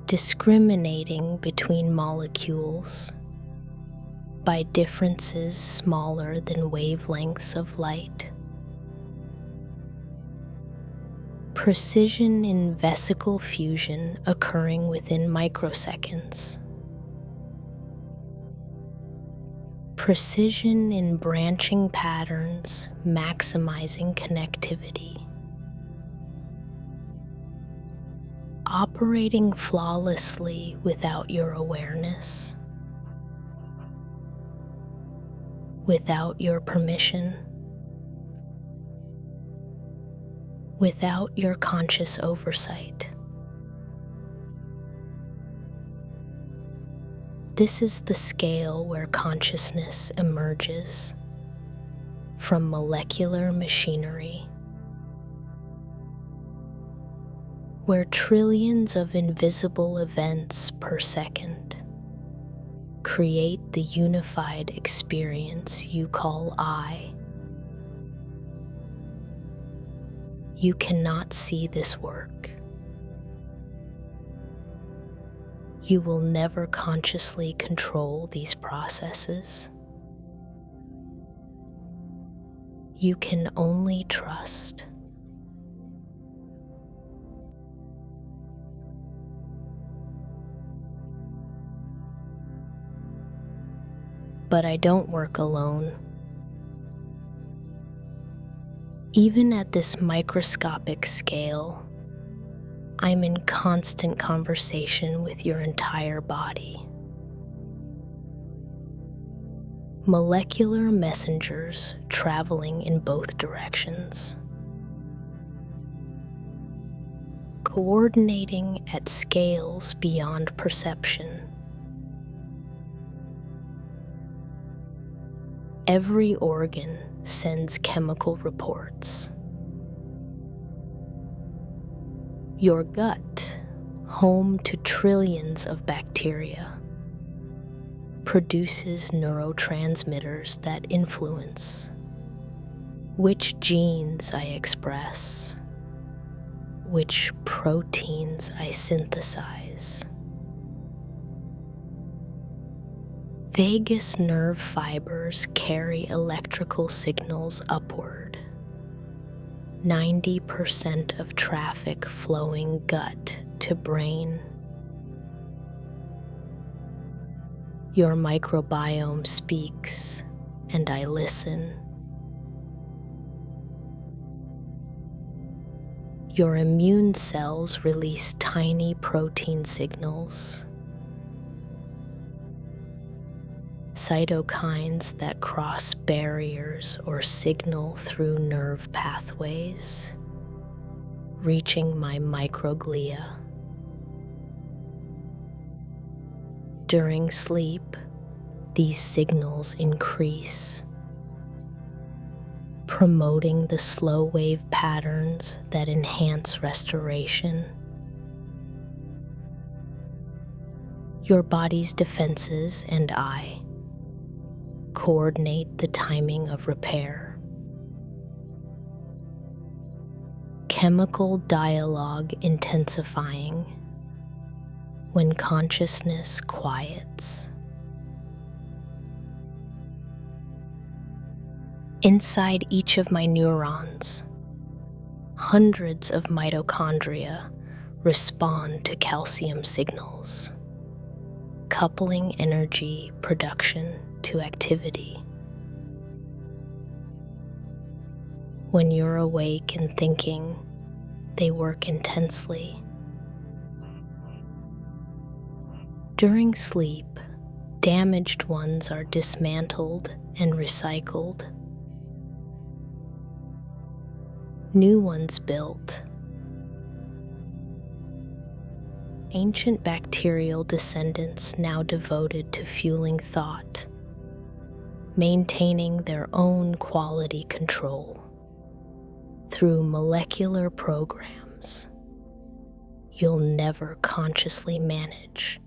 discriminating between molecules by differences smaller than wavelengths of light. Precision in vesicle fusion occurring within microseconds. Precision in branching patterns maximizing connectivity. Operating flawlessly without your awareness, without your permission, without your conscious oversight. This is the scale where consciousness emerges from molecular machinery, where trillions of invisible events per second create the unified experience you call I. You cannot see this work. You will never consciously control these processes. You can only trust. But I don't work alone. Even at this microscopic scale, I'm in constant conversation with your entire body. Molecular messengers traveling in both directions, coordinating at scales beyond perception. Every organ sends chemical reports. Your gut, home to trillions of bacteria, produces neurotransmitters that influence which genes I express, which proteins I synthesize. Vagus nerve fibers carry electrical signals upward. 90% of traffic flowing gut to brain. Your microbiome speaks, and I listen. Your immune cells release tiny protein signals. Cytokines that cross barriers or signal through nerve pathways, reaching my microglia. During sleep, these signals increase, promoting the slow wave patterns that enhance restoration. Your body's defenses and I coordinate the timing of repair. Chemical dialogue intensifying when consciousness quiets. Inside each of my neurons, hundreds of mitochondria respond to calcium signals, coupling energy production to activity. When you're awake and thinking, they work intensely. During sleep, damaged ones are dismantled and recycled. New ones built. Ancient bacterial descendants now devoted to fueling thought, maintaining their own quality control through molecular programs you'll never consciously manage.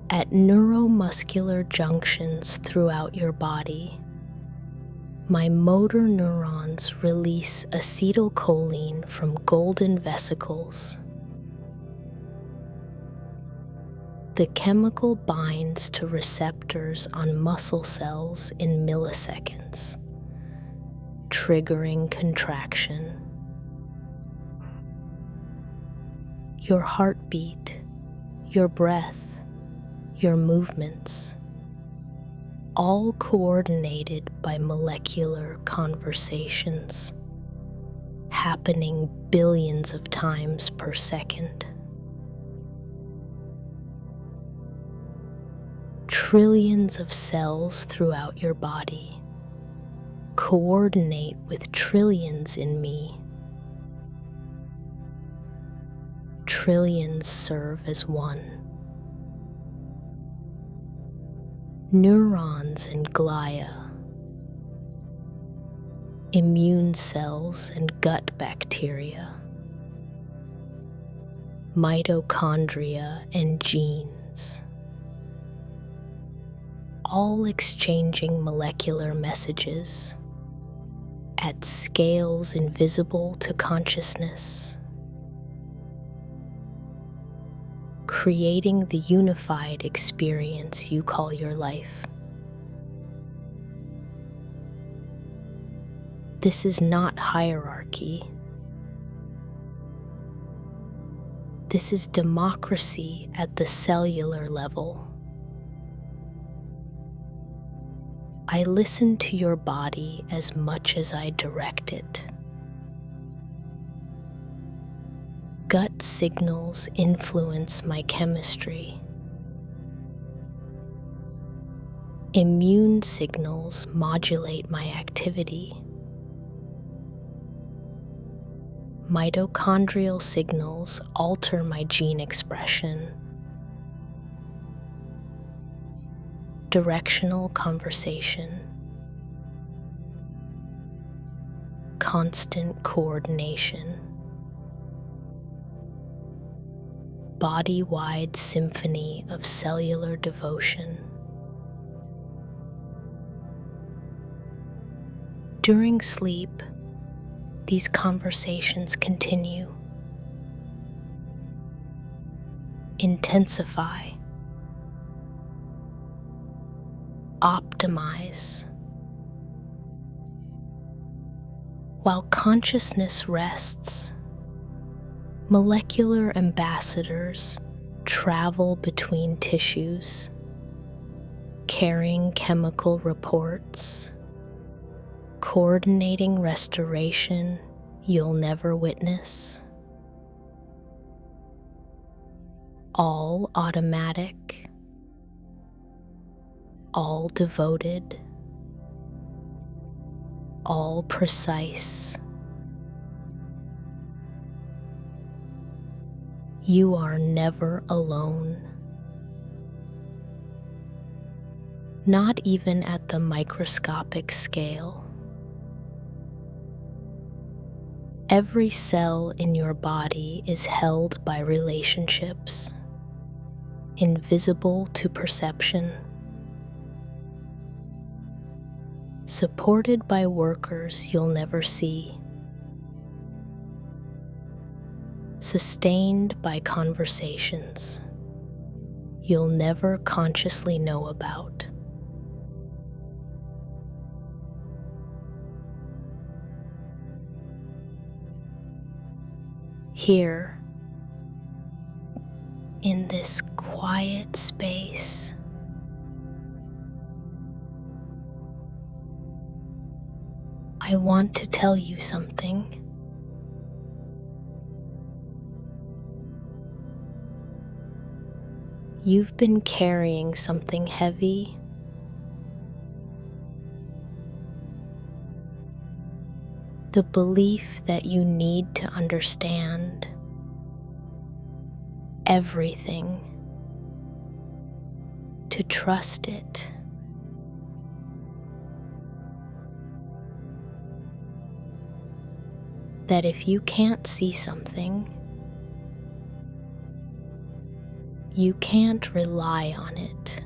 At neuromuscular junctions throughout your body, my motor neurons release acetylcholine from golden vesicles. The chemical binds to receptors on muscle cells in milliseconds, triggering contraction. Your heartbeat, your breath, your movements, all coordinated by molecular conversations, happening billions of times per second. Trillions of cells throughout your body coordinate with trillions in me. Trillions serve as one. Neurons and glia, immune cells and gut bacteria, mitochondria and genes, all exchanging molecular messages at scales invisible to consciousness. creating the unified experience you call your life. This is not hierarchy. This is democracy at the cellular level. I listen to your body as much as I direct it. Gut signals influence my chemistry. Immune signals modulate my activity. Mitochondrial signals alter my gene expression. Directional conversation. Constant coordination. Body-wide symphony of cellular devotion. During sleep, these conversations continue, intensify, optimize. While consciousness rests, molecular ambassadors travel between tissues, carrying chemical reports, coordinating restoration you'll never witness. All automatic, all devoted, all precise. You are never alone. Not even at the microscopic scale. Every cell in your body is held by relationships, invisible to perception, supported by workers you'll never see, sustained by conversations you'll never consciously know about. Here, in this quiet space, I want to tell you something. You've been carrying something heavy. The belief that you need to understand everything, to trust it. That if you can't see something, you can't rely on it.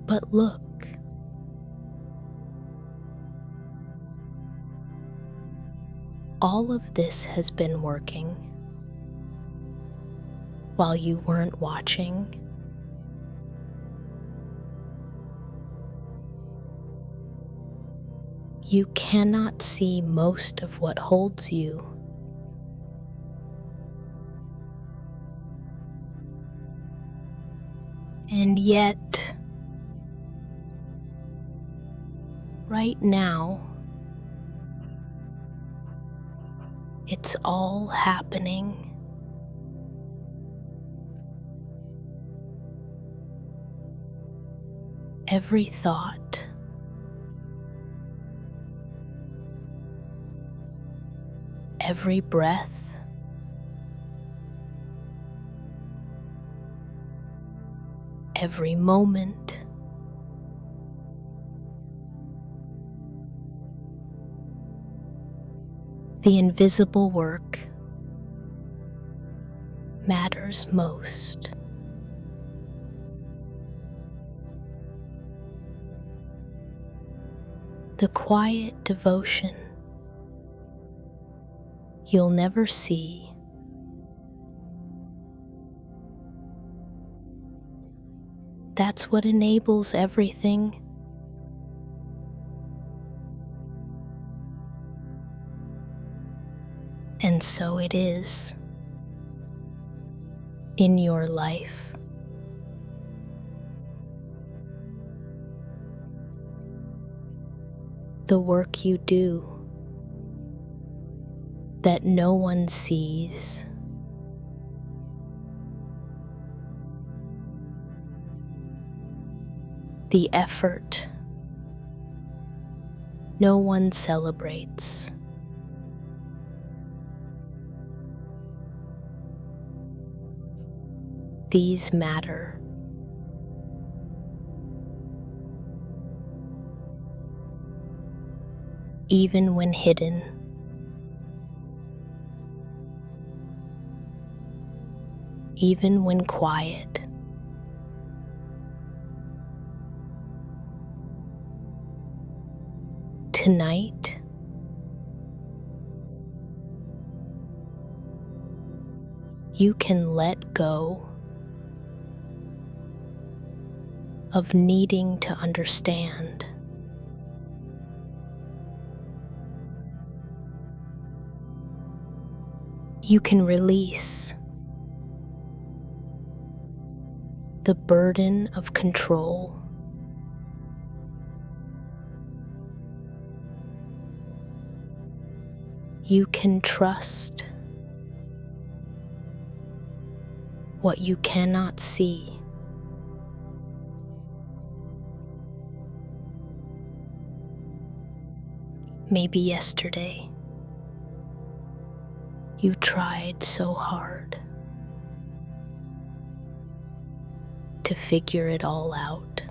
But look, all of this has been working while you weren't watching. You cannot see most of what holds you. And yet, right now, it's all happening. Every thought, every breath, every moment, the invisible work matters most. The quiet devotion you'll never see. That's what enables everything. And so it is in your life. The work you do that no one sees. The effort no one celebrates. These matter. Even when hidden. Even when quiet. Tonight, you can let go of needing to understand. You can release the burden of control. You can trust what you cannot see. Maybe yesterday you tried so hard to figure it all out.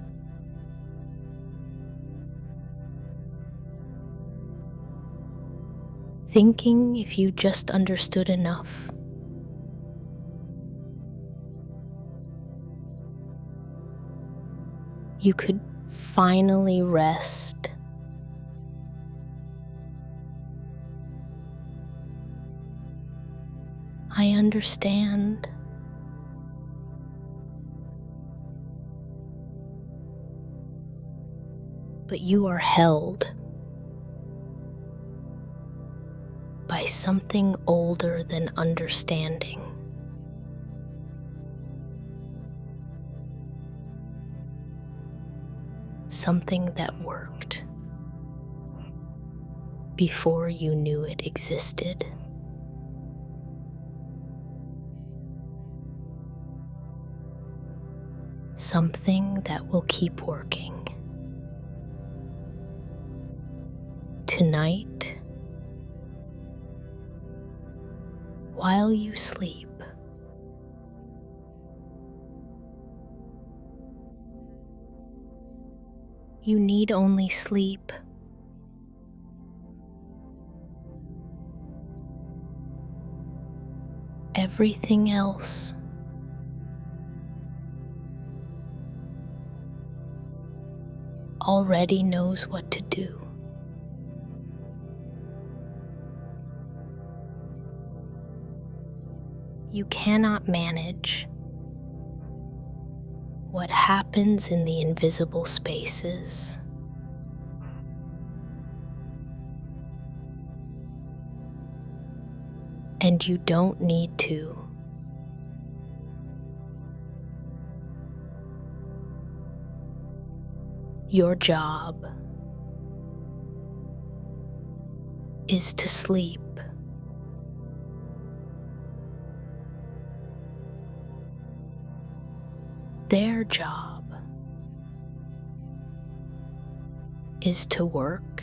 Thinking if you just understood enough, you could finally rest. I understand. But you are held by something older than understanding. Something that worked before you knew it existed. Something that will keep working. Tonight, while you sleep, you need only sleep. Everything else already knows what to do. You cannot manage what happens in the invisible spaces. And you don't need to. Your job is to sleep. Their job is to work.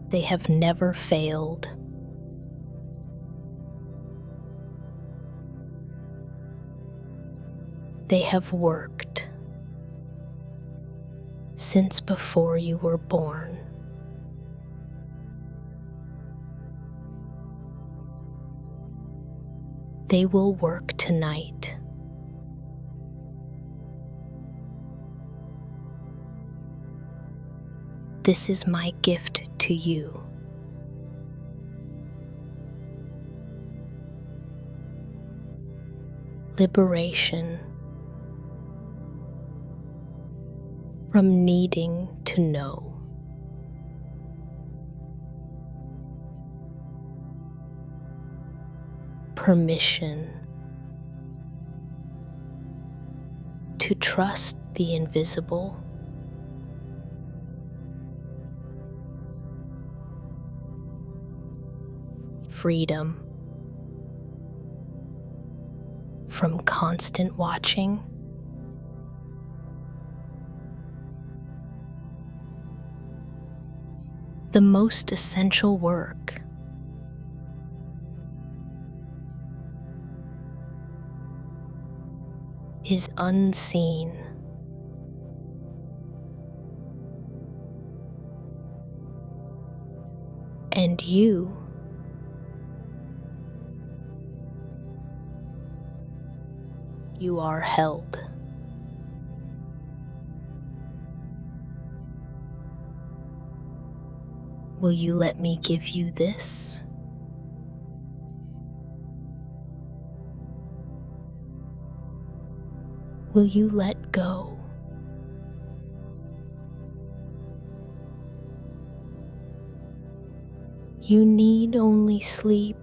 They have never failed. They have worked since before you were born. They will work tonight. This is my gift to you. Liberation from needing to know. Permission to trust the invisible. Freedom from constant watching. The most essential work is unseen. And you are held. Will you let me give you this? Will you let go? You need only sleep.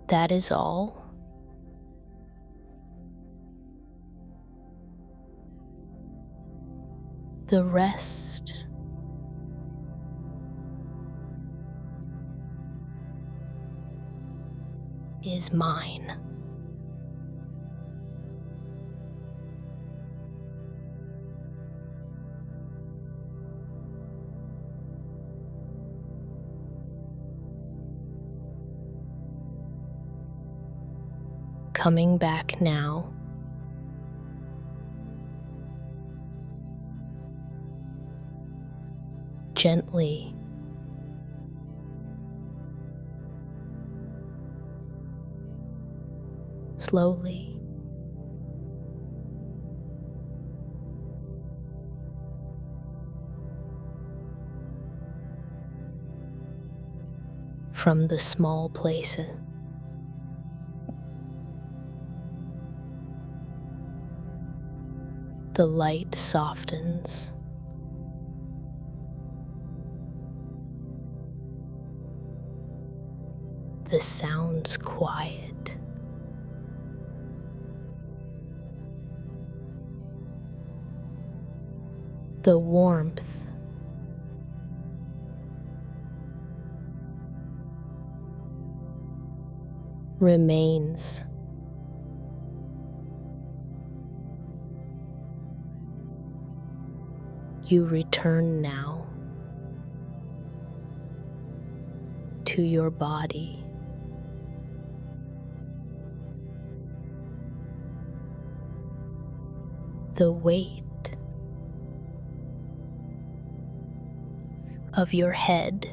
That is all. The rest is mine. Coming back now. Gently. Slowly. From the small places. The light softens. The sounds quiet. The warmth remains. You return now to your body. The weight of your head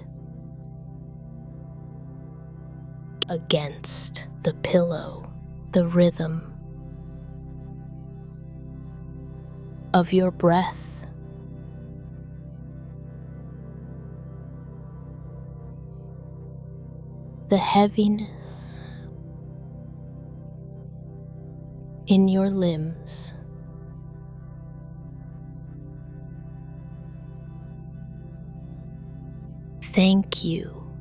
against the pillow, the rhythm of your breath. The heaviness in your limbs. Thank you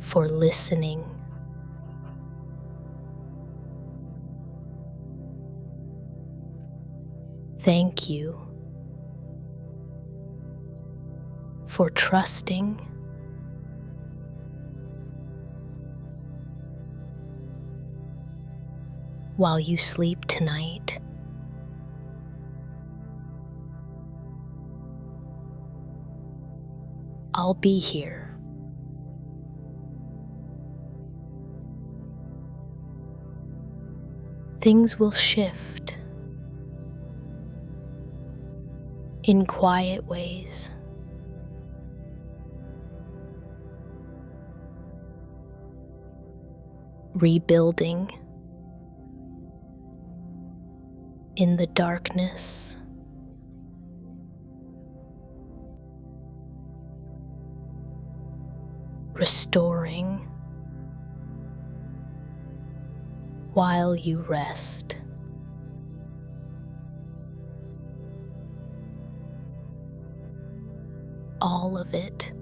for listening. Thank you for trusting. While you sleep tonight, I'll be here. Things will shift in quiet ways. Rebuilding in the darkness, restoring while you rest. All of it.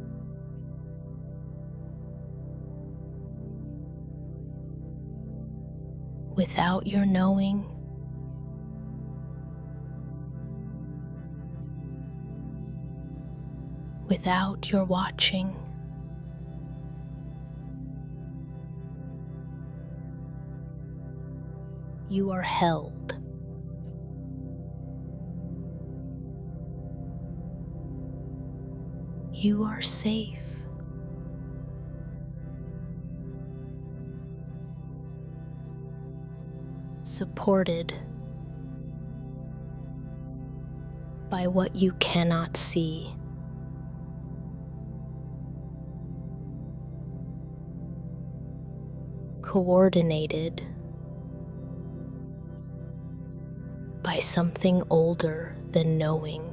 Without your knowing, without your watching, you are held. You are safe. Supported by what you cannot see. Coordinated by something older than knowing.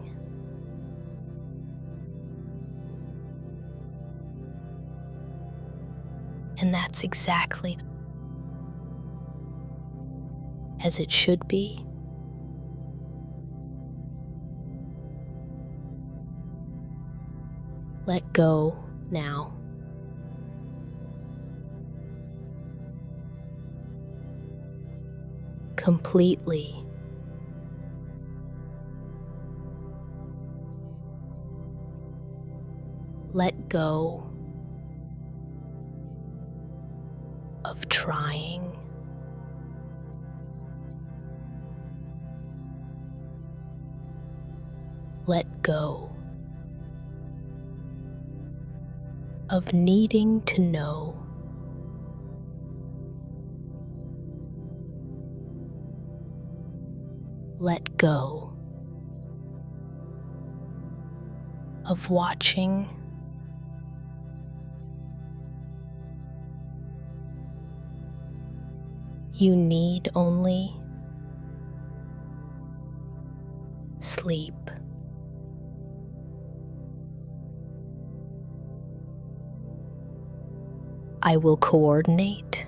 And that's exactly as it should be. Let go now. Completely. Let go of trying. Let go of needing to know. Let go of watching. You need only sleep. I will coordinate.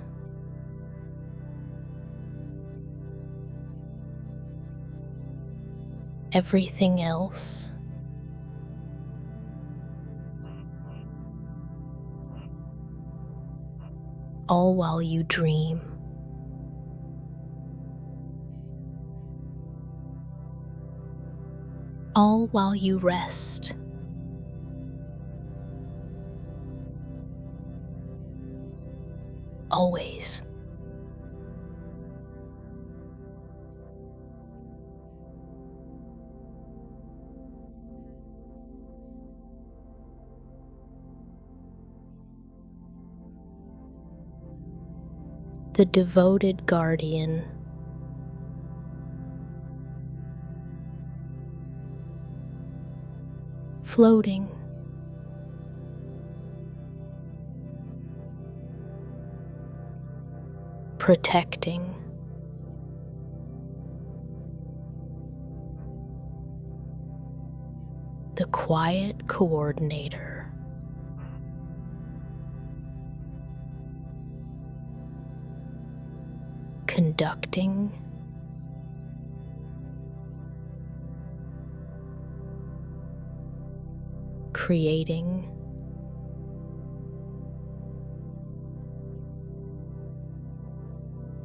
Everything else. All while you dream. All while you rest. Always. The devoted guardian. Floating. Protecting. The quiet coordinator. Conducting. Creating.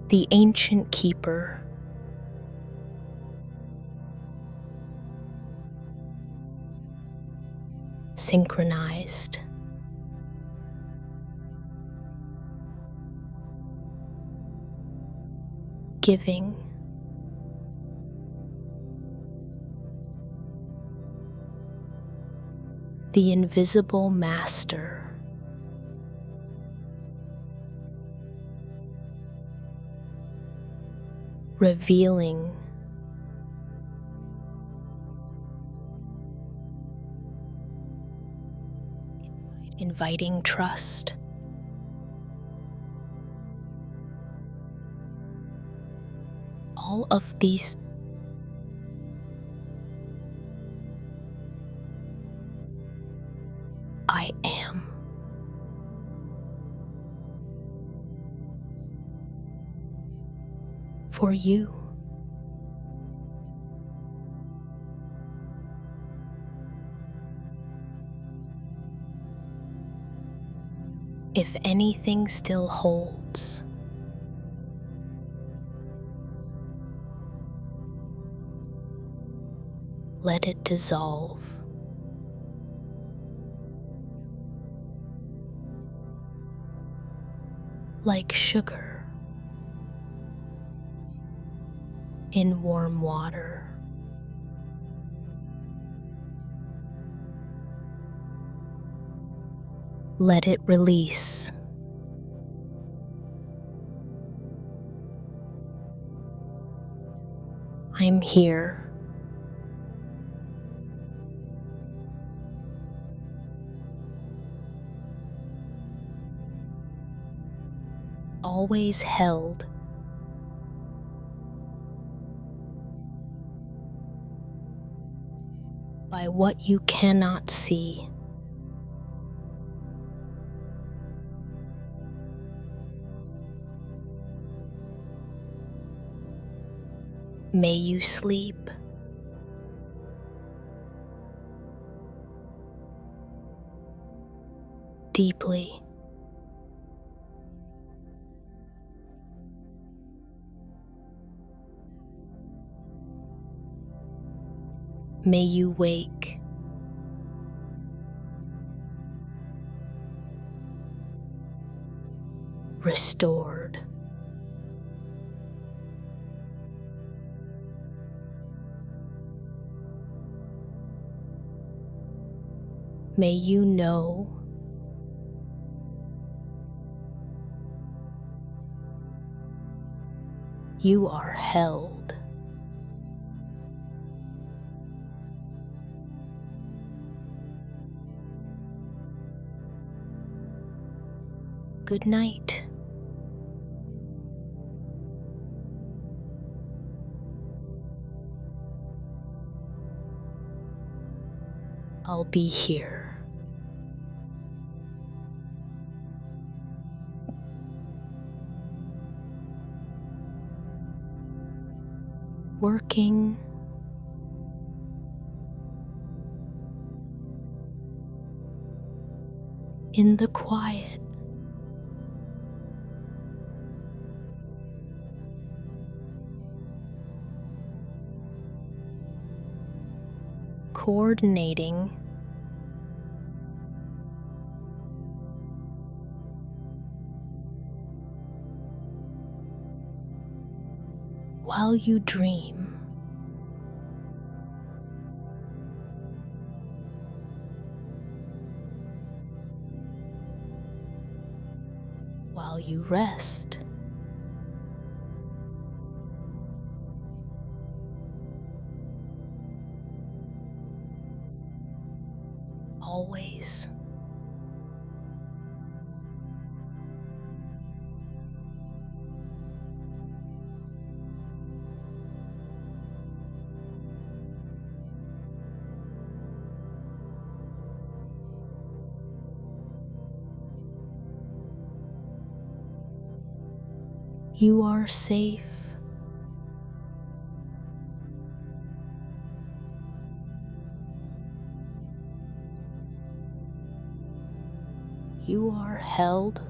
The ancient keeper. Synchronized. Giving. The invisible master. Revealing. Inviting trust. All of these for you. If anything still holds, let it dissolve. Like sugar in warm water. Let it release. I'm here. Always held. By what you cannot see. May you sleep deeply. May you wake restored. May you know you are held. Good night. I'll be here. Working in the quiet. Coordinating while you dream. While you rest. Always. You are safe. You are held.